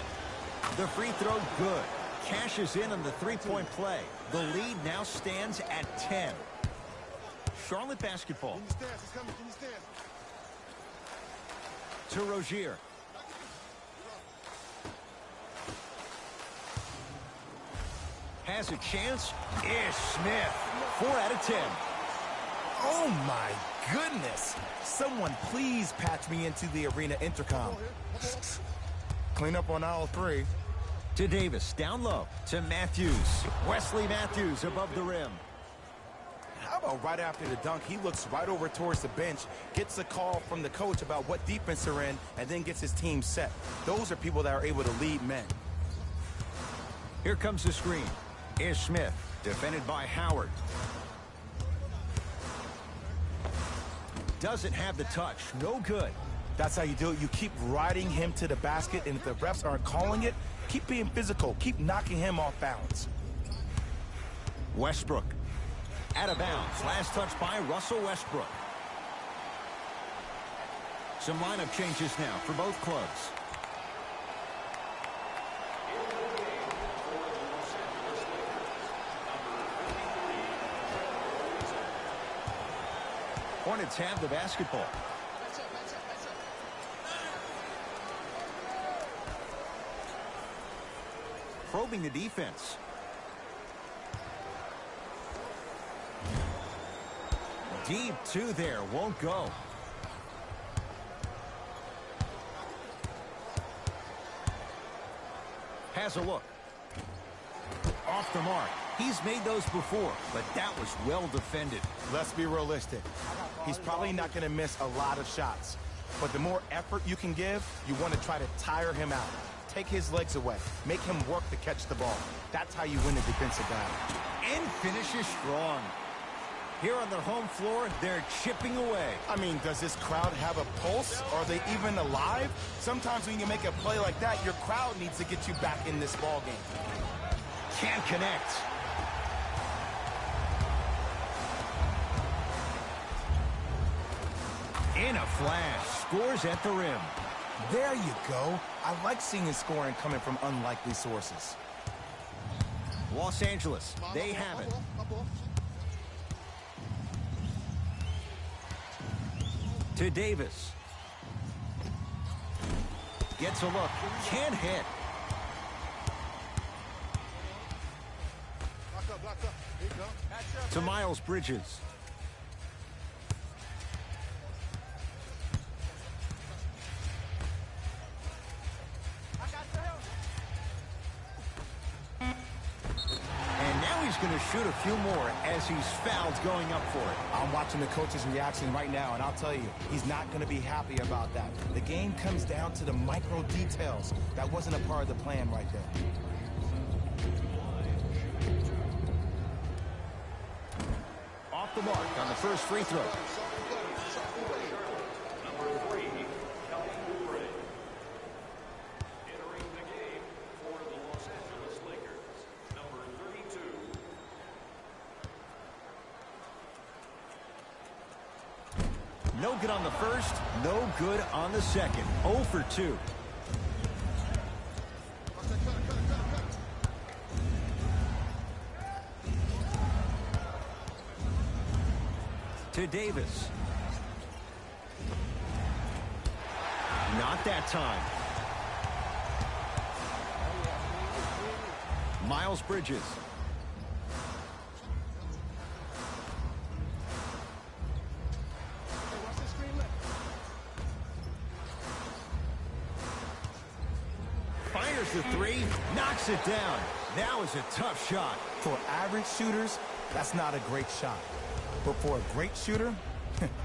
[SPEAKER 1] The free throw, good. Cashes in on the three-point play. The lead now stands at 10. Charlotte basketball. To Rozier. Has a chance. Ish Smith. 4 out of 10.
[SPEAKER 2] Oh my goodness. Someone please patch me into the arena intercom. Clean up on aisle 3.
[SPEAKER 1] To Davis, down low. To Matthews. Wesley Matthews above the rim.
[SPEAKER 2] How about right after the dunk, he looks right over towards the bench, gets a call from the coach about what defense they're in, and then gets his team set. Those are people that are able to lead men.
[SPEAKER 1] Here comes the screen. Ish Smith, defended by Howard. Doesn't have the touch. No good.
[SPEAKER 2] That's how you do it. You keep riding him to the basket, and if the refs aren't calling it, keep being physical. Keep knocking him off balance.
[SPEAKER 1] Westbrook. Out of bounds. Last touch by Russell Westbrook. Some lineup changes now for both clubs. Hornets have the basketball. Probing the defense. Deep two there, won't go. Has a look. Off the mark. He's made those before, but that was well defended.
[SPEAKER 2] Let's be realistic. He's probably not going to miss a lot of shots. But the more effort you can give, you want to try to tire him out. Take his legs away. Make him work to catch the ball. That's how you win a defensive battle.
[SPEAKER 1] And finishes strong. Here on their home floor, they're chipping away.
[SPEAKER 2] I mean, does this crowd have a pulse? Are they even alive? Sometimes when you make a play like that, your crowd needs to get you back in this ball game.
[SPEAKER 1] Can't connect. In a flash, scores at the rim.
[SPEAKER 2] There you go. I like seeing his scoring coming from unlikely sources.
[SPEAKER 1] Los Angeles, they have it. To Davis. Gets a look. Can't hit. To Miles Bridges. And now he's he's going to shoot a few more as he's fouled going up for it.
[SPEAKER 2] I'm watching the coach's reaction right now, and I'll tell you, he's not going to be happy about that. The game comes down to the micro details. That wasn't a part of the plan right there.
[SPEAKER 1] Off the mark on the first free throw. No good on the first, no good on the second. 0 for 2. To Davis. Not that time. Miles Bridges. Fires the three, knocks it down. That was a tough shot.
[SPEAKER 2] For average shooters, that's not a great shot. But for a great shooter,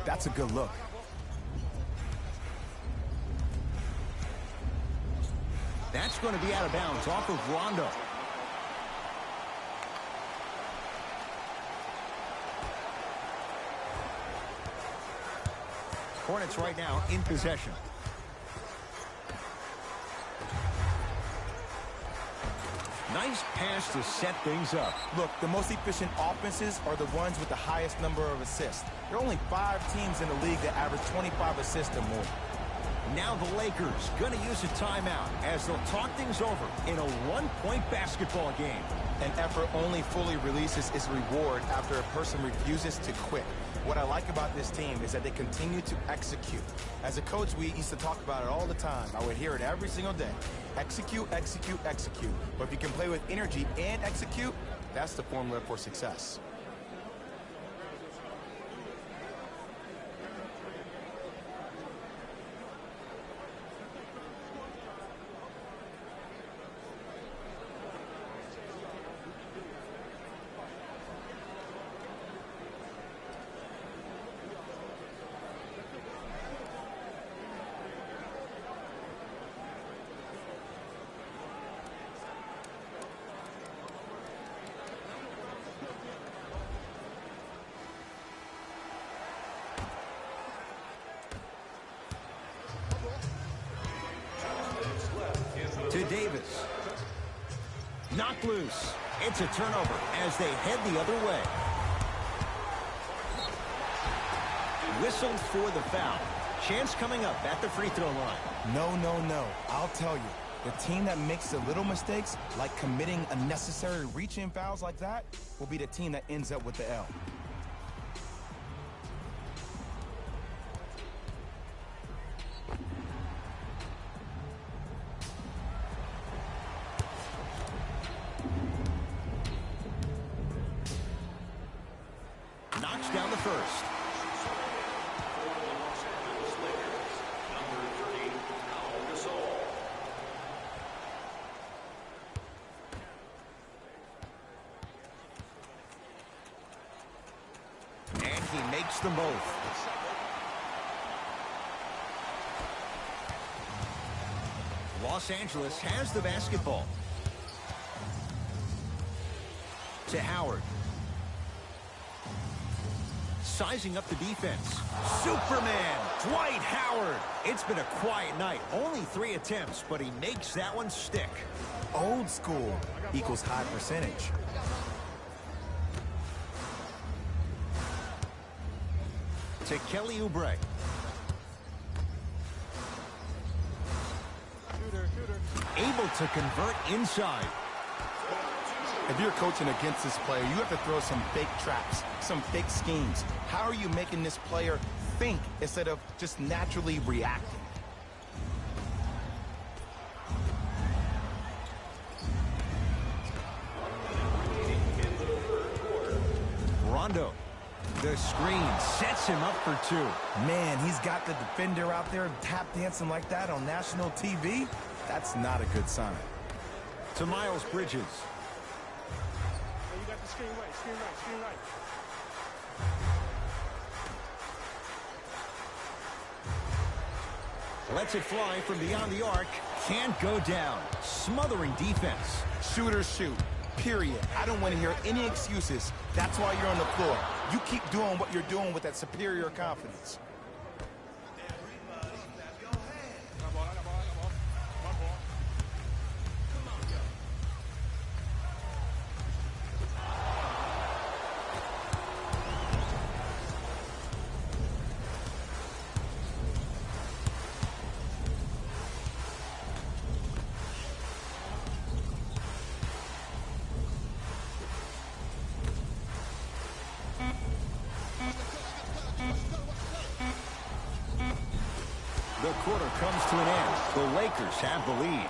[SPEAKER 2] that's a good look.
[SPEAKER 1] That's going to be out of bounds off of Rondo. Hornets right now in possession. Nice pass to set things up.
[SPEAKER 2] Look, the most efficient offenses are the ones with the highest number of assists. There are only 5 teams in the league that average 25 assists or more.
[SPEAKER 1] Now the Lakers going to use a timeout as they'll talk things over in a one-point basketball game.
[SPEAKER 2] An effort only fully releases its reward after a person refuses to quit. What I like about this team is that they continue to execute. As a coach, we used to talk about it all the time. I would hear it every single day. Execute, execute, execute. But if you can play with energy and execute, that's the formula for success.
[SPEAKER 1] To Davis. Knocked loose. It's a turnover as they head the other way. Whistled for the foul. Chance coming up at the free throw line.
[SPEAKER 2] No, no, no. I'll tell you. The team that makes the little mistakes, like committing unnecessary reach-in fouls like that, will be the team that ends up with the L.
[SPEAKER 1] Knocks down the first. And he makes them both. Los Angeles has the basketball. To Howard. Sizing up the defense. Superman, Dwight Howard. It's been a quiet night. Only 3 attempts, but he makes that one stick.
[SPEAKER 2] Old school equals high percentage.
[SPEAKER 1] To Kelly Oubre. Able to convert inside.
[SPEAKER 2] If you're coaching against this player, you have to throw some fake traps, some fake schemes. How are you making this player think instead of just naturally reacting?
[SPEAKER 1] Rondo. The screen sets him up for 2.
[SPEAKER 2] Man, he's got the defender out there tap dancing like that on national TV. That's not a good sign.
[SPEAKER 1] To Miles Bridges. Lets it fly from beyond the arc. Can't go down. Smothering defense.
[SPEAKER 2] Shooters shoot. Period. I don't want to hear any excuses. That's why you're on the floor. You keep doing what you're doing with that superior confidence.
[SPEAKER 1] The quarter comes to an end. The Lakers have the lead.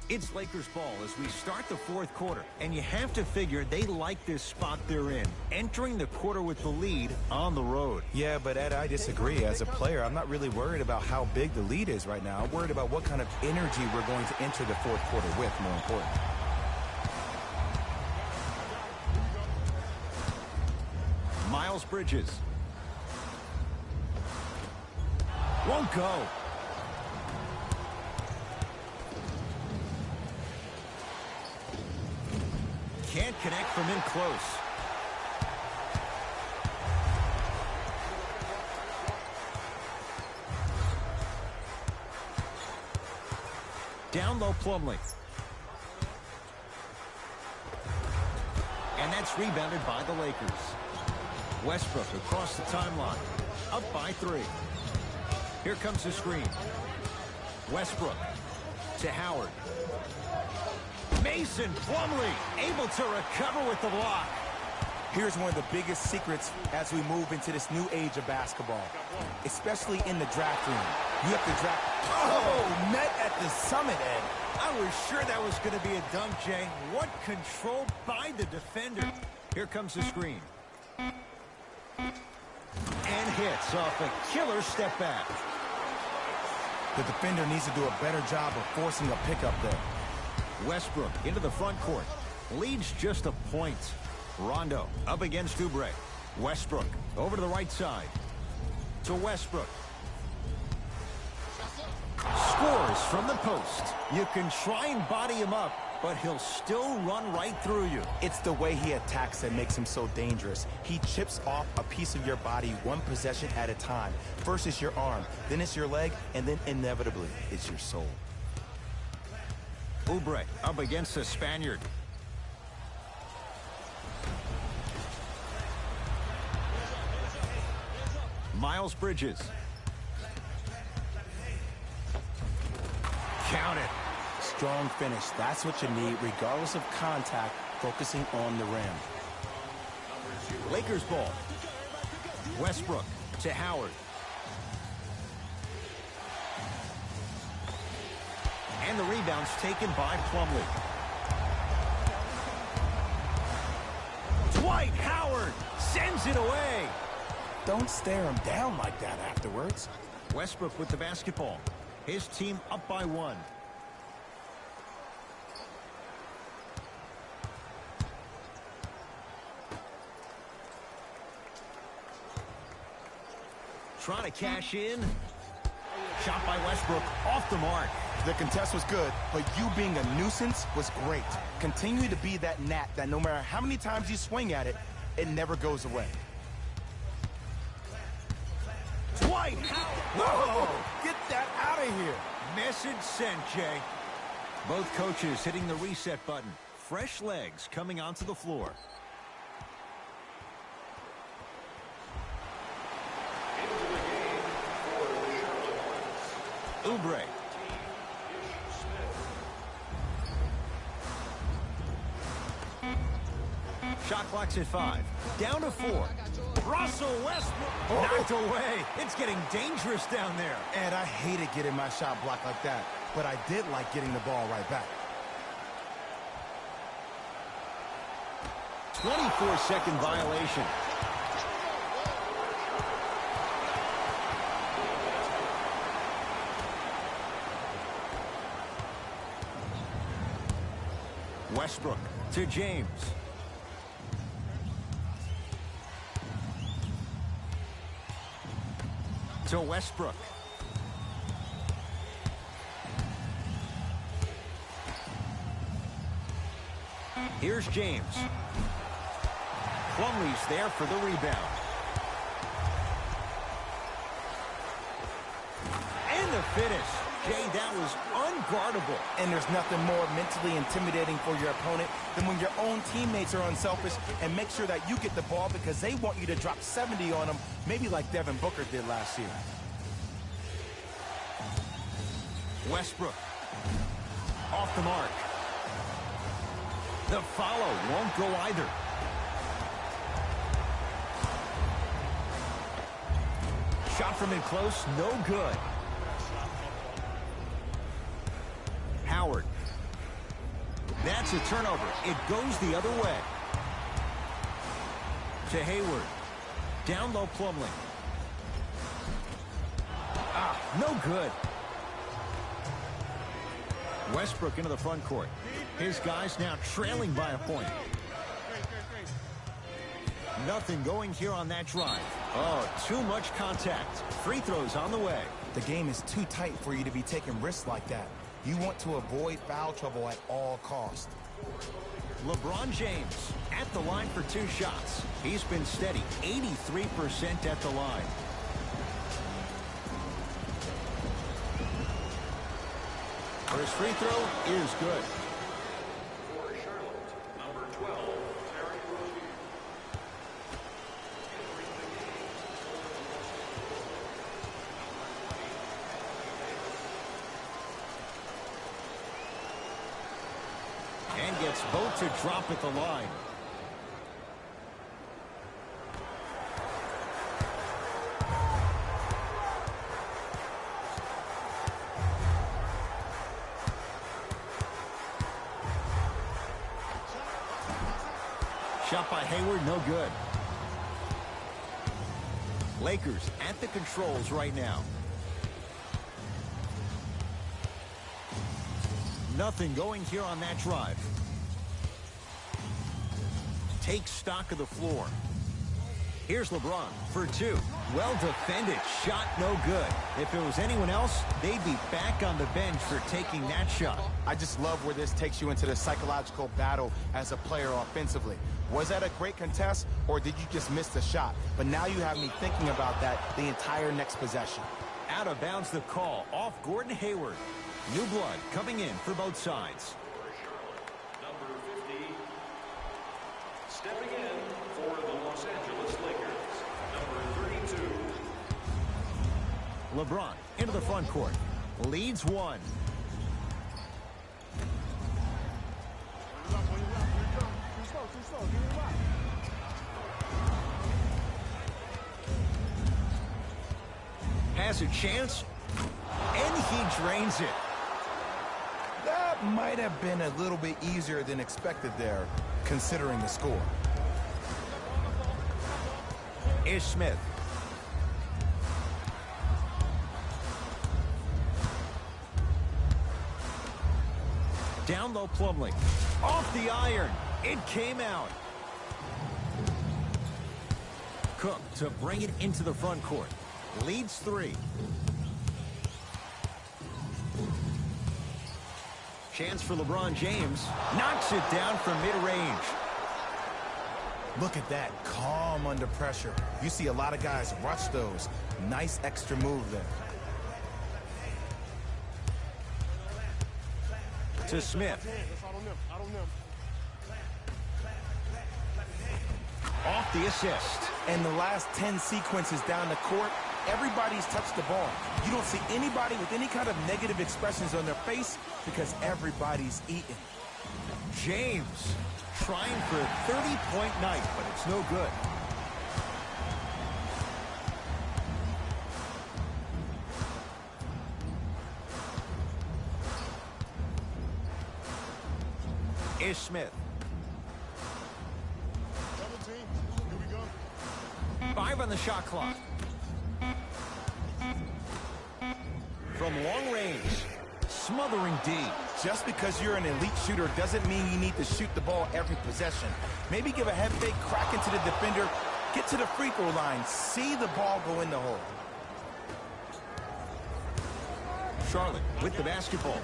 [SPEAKER 1] It's Lakers ball as we start the fourth quarter, and you have to figure they like this spot they're in, entering the quarter with the lead on the road.
[SPEAKER 2] Yeah, but Ed, I disagree. As a player, I'm not really worried about how big the lead is right now. I'm worried about what kind of energy we're going to enter the fourth quarter with, more important.
[SPEAKER 1] Miles Bridges. Won't go. Can't connect from in close. Down low, Plumlee. And that's rebounded by the Lakers. Westbrook across the timeline. Up by 3. Here comes the screen. Westbrook to Howard. Mason Plumlee able to recover with the block.
[SPEAKER 2] Here's one of the biggest secrets as we move into this new age of basketball, especially in the draft room. You have to draft. Oh, net at the summit, Ed.
[SPEAKER 1] I was sure that was going to be a dunk, Jay. What control by the defender. Here comes the screen. And hits off a killer step back.
[SPEAKER 2] The defender needs to do a better job of forcing a pickup there.
[SPEAKER 1] Westbrook into the front court. Leads just a point. Rondo up against Oubre. Westbrook over to the right side. To Westbrook. Scores from the post. You can try and body him up, but he'll still run right through you.
[SPEAKER 2] It's the way he attacks that makes him so dangerous. He chips off a piece of your body one possession at a time. First it's your arm, then it's your leg, and then inevitably it's your soul.
[SPEAKER 1] Oubre up against the Spaniard. Miles Bridges. Count it.
[SPEAKER 2] Strong finish. That's what you need, regardless of contact, focusing on the rim.
[SPEAKER 1] Lakers ball. Westbrook to Howard. And the rebound's taken by Plumlee. Dwight Howard sends it away.
[SPEAKER 2] Don't stare him down like that afterwards.
[SPEAKER 1] Westbrook with the basketball. His team up by 1. Trying to cash in. Shot by Westbrook off the mark.
[SPEAKER 2] The contest was good, but you being a nuisance was great. Continue to be that gnat that no matter how many times you swing at it, it never goes away.
[SPEAKER 1] Dwight Howard.
[SPEAKER 2] Whoa! Get that out of here.
[SPEAKER 1] Message sent, Jay. Both coaches hitting the reset button. Fresh legs coming onto the floor. Oubre. Shot clock's at 5. Down to 4. Russell Westbrook knocked away. It's getting dangerous down there.
[SPEAKER 2] And I hated getting my shot blocked like that, but I did like getting the ball right back.
[SPEAKER 1] 24-second violation. Westbrook to James. To Westbrook. Here's James. Plumlee's there for the rebound. And the finish. Jay, that was unguardable.
[SPEAKER 2] And there's nothing more mentally intimidating for your opponent than when your own teammates are unselfish and make sure that you get the ball because they want you to drop 70 on them, maybe like Devin Booker did last year.
[SPEAKER 1] Westbrook. Off the mark. The follow won't go either. Shot from in close, no good. Howard. That's a turnover. It goes the other way. To Hayward. Down low, Plumlee. No good. Westbrook into the front court. His guys now trailing by a point. Nothing going here on that drive. Oh, too much contact. Free throws on the way.
[SPEAKER 2] The game is too tight for you to be taking risks like that. You want to avoid foul trouble at all costs.
[SPEAKER 1] LeBron James at the line for 2 shots. He's been steady, 83% at the line. First free throw is good.
[SPEAKER 5] For Charlotte, number 12, Terry Rozier.
[SPEAKER 1] And gets both to drop at the line. Shot by Hayward, no good. Lakers at the controls right now. Nothing going here on that drive. Take stock of the floor. Here's LeBron for 2. Well defended. Shot no good. If it was anyone else, they'd be back on the bench for taking that shot.
[SPEAKER 2] I just love where this takes you into the psychological battle as a player offensively. Was that a great contest, or did you just miss the shot? But now you have me thinking about that the entire next possession.
[SPEAKER 1] Out of bounds the call. Off Gordon Hayward. New blood coming in for both sides.
[SPEAKER 5] For Charlotte, number 50, stepping in for the Los Angeles Lakers, number 32.
[SPEAKER 1] LeBron into the front court. Leads 1. Has a chance, and he drains it.
[SPEAKER 2] That might have been a little bit easier than expected there, considering the score.
[SPEAKER 1] Ish Smith. Down low, Plumlee. Off the iron. It came out. Cook to bring it into the front court. Leads 3. Chance for LeBron James. Knocks it down from mid-range.
[SPEAKER 2] Look at that, calm under pressure. You see a lot of guys rush those. Nice extra move there.
[SPEAKER 1] To Smith. Off the assist.
[SPEAKER 2] And the last 10 sequences down the court, everybody's touched the ball. You don't see anybody with any kind of negative expressions on their face because everybody's eating.
[SPEAKER 1] James trying for a 30-point night, but it's no good. Ish Smith.
[SPEAKER 4] Double team. Here we go.
[SPEAKER 1] 5 on the shot clock. From long range, smothering D.
[SPEAKER 2] Just because you're an elite shooter doesn't mean you need to shoot the ball every possession. Maybe give a head fake, crack into the defender, get to the free throw line, see the ball go in the hole.
[SPEAKER 1] Charlotte with the basketball.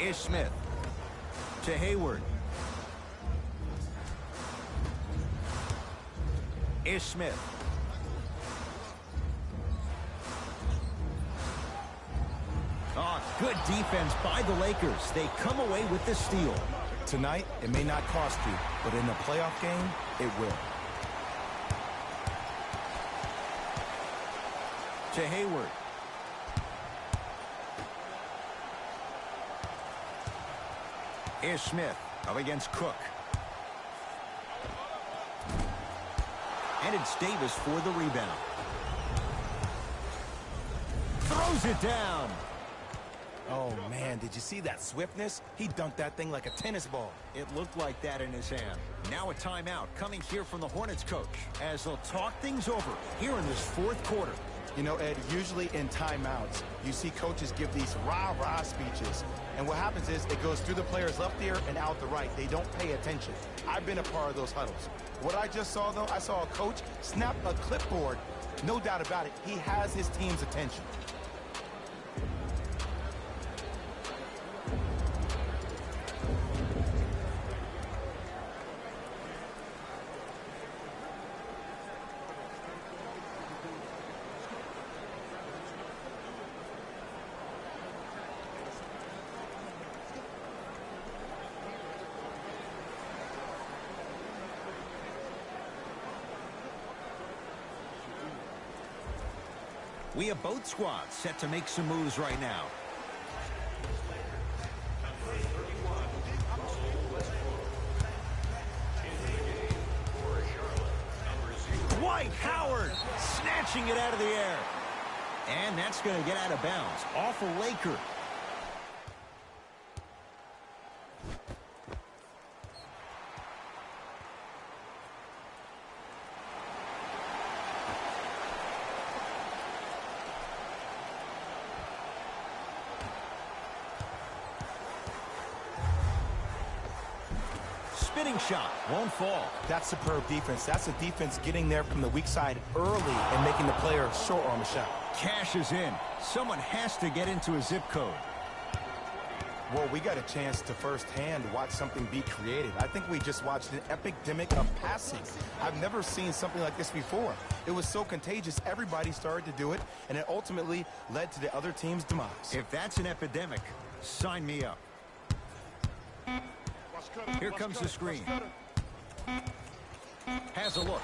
[SPEAKER 1] Ish Smith to Hayward. Ish Smith. Oh, good defense by the Lakers. They come away with the steal.
[SPEAKER 2] Tonight, it may not cost you, but in a playoff game, it will.
[SPEAKER 1] To Hayward. Ish Smith up against Cook. And it's Davis for the rebound. Throws it down.
[SPEAKER 2] Oh, man, did you see that swiftness? He dunked that thing like a tennis ball.
[SPEAKER 1] It looked like that in his hand. Now a timeout coming here from the Hornets coach as they'll talk things over here in this fourth quarter.
[SPEAKER 2] You know, Ed, usually in timeouts, you see coaches give these rah-rah speeches. And what happens is it goes through the player's left ear and out the right. They don't pay attention. I've been a part of those huddles. What I just saw, though, I saw a coach snap a clipboard. No doubt about it, he has his team's attention.
[SPEAKER 1] We have both squads set to make some moves right now. Dwight Howard snatching it out of the air. And that's going to get out of bounds off a Laker. Spinning shot won't fall.
[SPEAKER 2] That's superb defense. That's a defense getting there from the weak side early and making the player short arm a shot.
[SPEAKER 1] Cash is in. Someone has to get into a zip code.
[SPEAKER 2] Well, we got a chance to firsthand watch something be created. I think we just watched an epidemic of passing. I've never seen something like this before. It was so contagious, everybody started to do it, and it ultimately led to the other team's demise.
[SPEAKER 1] If that's an epidemic, sign me up. Here comes the screen. Has a look.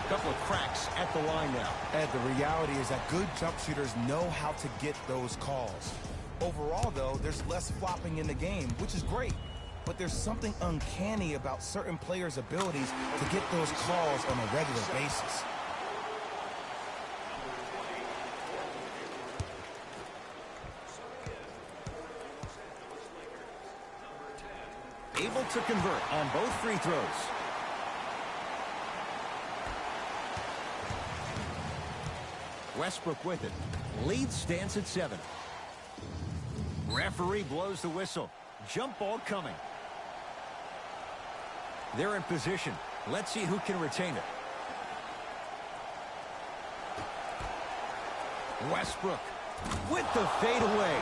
[SPEAKER 1] Couple of cracks at the line now.
[SPEAKER 2] Ed, the reality is that good jump shooters know how to get those calls. Overall, though, there's less flopping in the game, which is great. But there's something uncanny about certain players' abilities to get those calls on a regular basis.
[SPEAKER 1] Able to convert on both free throws. Westbrook with it. Lead stands at 7. Referee blows the whistle. Jump ball coming. They're in position. Let's see who can retain it. Westbrook with the fadeaway.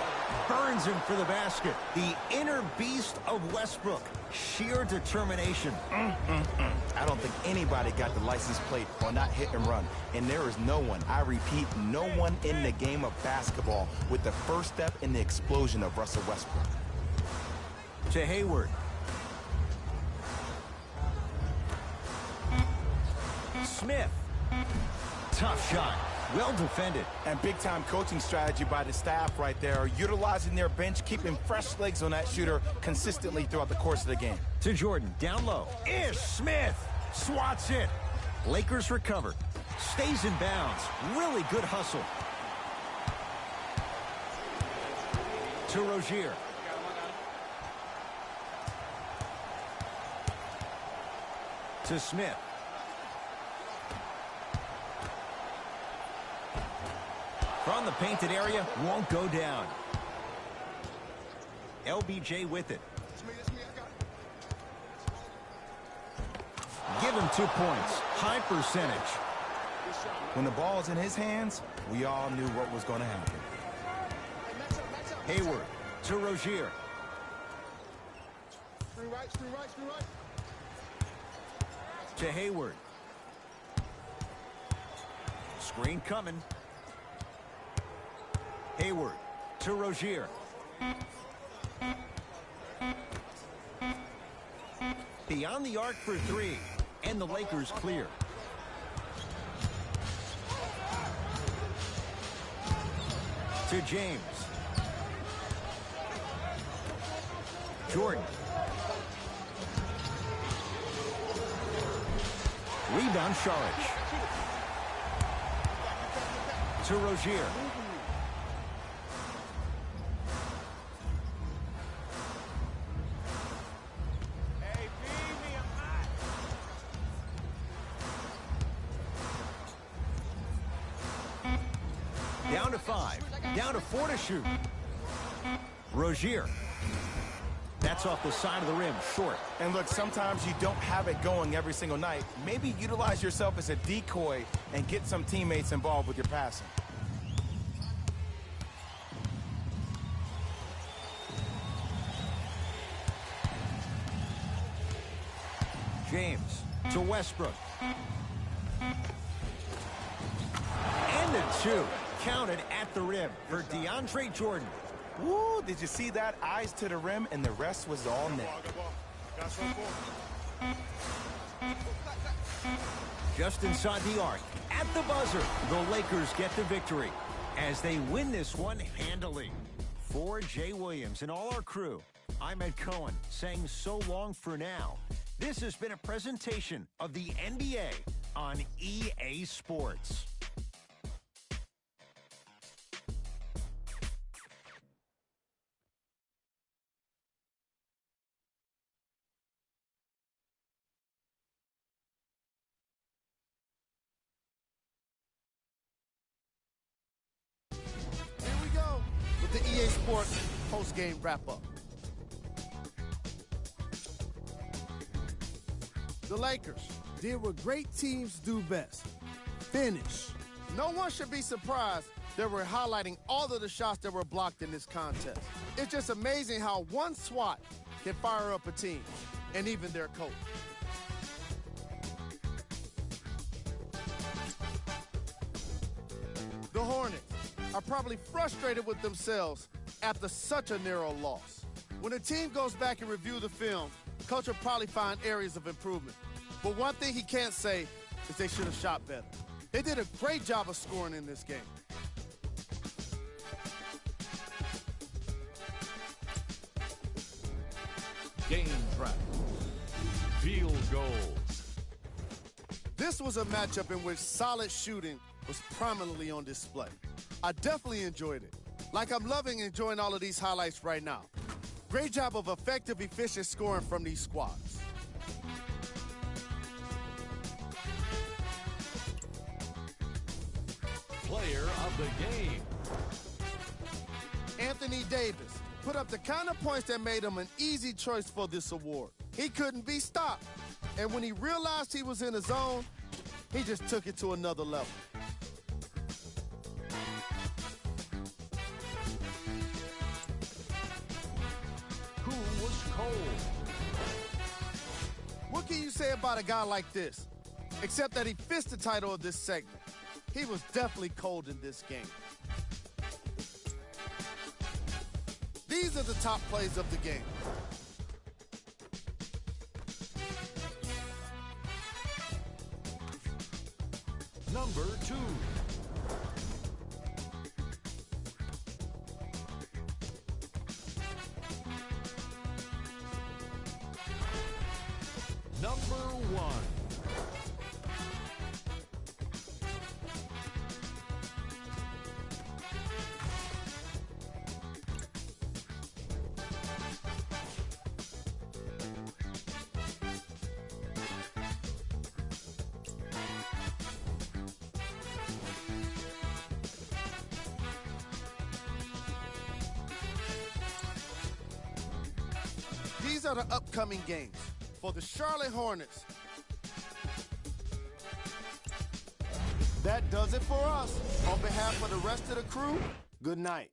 [SPEAKER 1] Burns him for the basket. The inner beast of Westbrook. Sheer determination.
[SPEAKER 2] I don't think anybody got the license plate on that hit and run. And there is no one, I repeat, no one in the game of basketball with the first step in the explosion of Russell Westbrook.
[SPEAKER 1] To Hayward. Smith. Tough shot. Well defended.
[SPEAKER 2] And big-time coaching strategy by the staff right there, utilizing their bench, keeping fresh legs on that shooter consistently throughout the course of the game.
[SPEAKER 1] To Jordan, down low. Ish Smith swats it. Lakers recover. Stays in bounds. Really good hustle. To Rozier. To Smith. From the painted area, won't go down. LBJ with it. Give him 2 points. High percentage.
[SPEAKER 2] When the ball's in his hands, we all knew what was going to happen.
[SPEAKER 1] Hayward to Rozier.
[SPEAKER 4] Screen right, screen right, screen right.
[SPEAKER 1] To Hayward. Screen coming. Hayward to Rozier. Beyond the arc for three, and the Lakers clear. To James. Jordan. Rebound Saric. To Rozier. Down to 5. Down to 4 to shoot. Rozier. That's off the side of the rim, short.
[SPEAKER 2] And look, sometimes you don't have it going every single night. Maybe utilize yourself as a decoy and get some teammates involved with your passing.
[SPEAKER 1] James to Westbrook. And a 2. Counted at the rim for DeAndre Jordan.
[SPEAKER 2] Woo, did you see that? Eyes to the rim, and the rest was all net.
[SPEAKER 1] Just inside the arc. At the buzzer, the Lakers get the victory as they win this one handily. For Jay Williams and all our crew, I'm Ed Cohen saying so long for now. This has been a presentation of the NBA on EA Sports.
[SPEAKER 4] The EA Sports post-game wrap-up. The Lakers did what great teams do best: finish. No one should be surprised that we're highlighting all of the shots that were blocked in this contest. It's just amazing how one swat can fire up a team, and even their coach. The Hornets are probably frustrated with themselves after such a narrow loss. When a team goes back and review the film, coach will probably find areas of improvement. But one thing he can't say is they should have shot better. They did a great job of scoring in this game.
[SPEAKER 5] Game track. Field goals.
[SPEAKER 4] This was a matchup in which solid shooting was prominently on display. I definitely enjoyed it. Like I'm loving enjoying all of these highlights right now. Great job of effective, efficient scoring from these squads.
[SPEAKER 5] Player of the game.
[SPEAKER 4] Anthony Davis put up the kind of points that made him an easy choice for this award. He couldn't be stopped. And when he realized he was in the zone, he just took it to another level.
[SPEAKER 5] Who was cold?
[SPEAKER 4] What can you say about a guy like this? Except that he fits the title of this segment. He was definitely cold in this game. These are the top plays of the game.
[SPEAKER 5] Number 2. number 1.
[SPEAKER 4] These are the upcoming games for the Charlotte Hornets. That does it for us. On behalf of the rest of the crew, good night.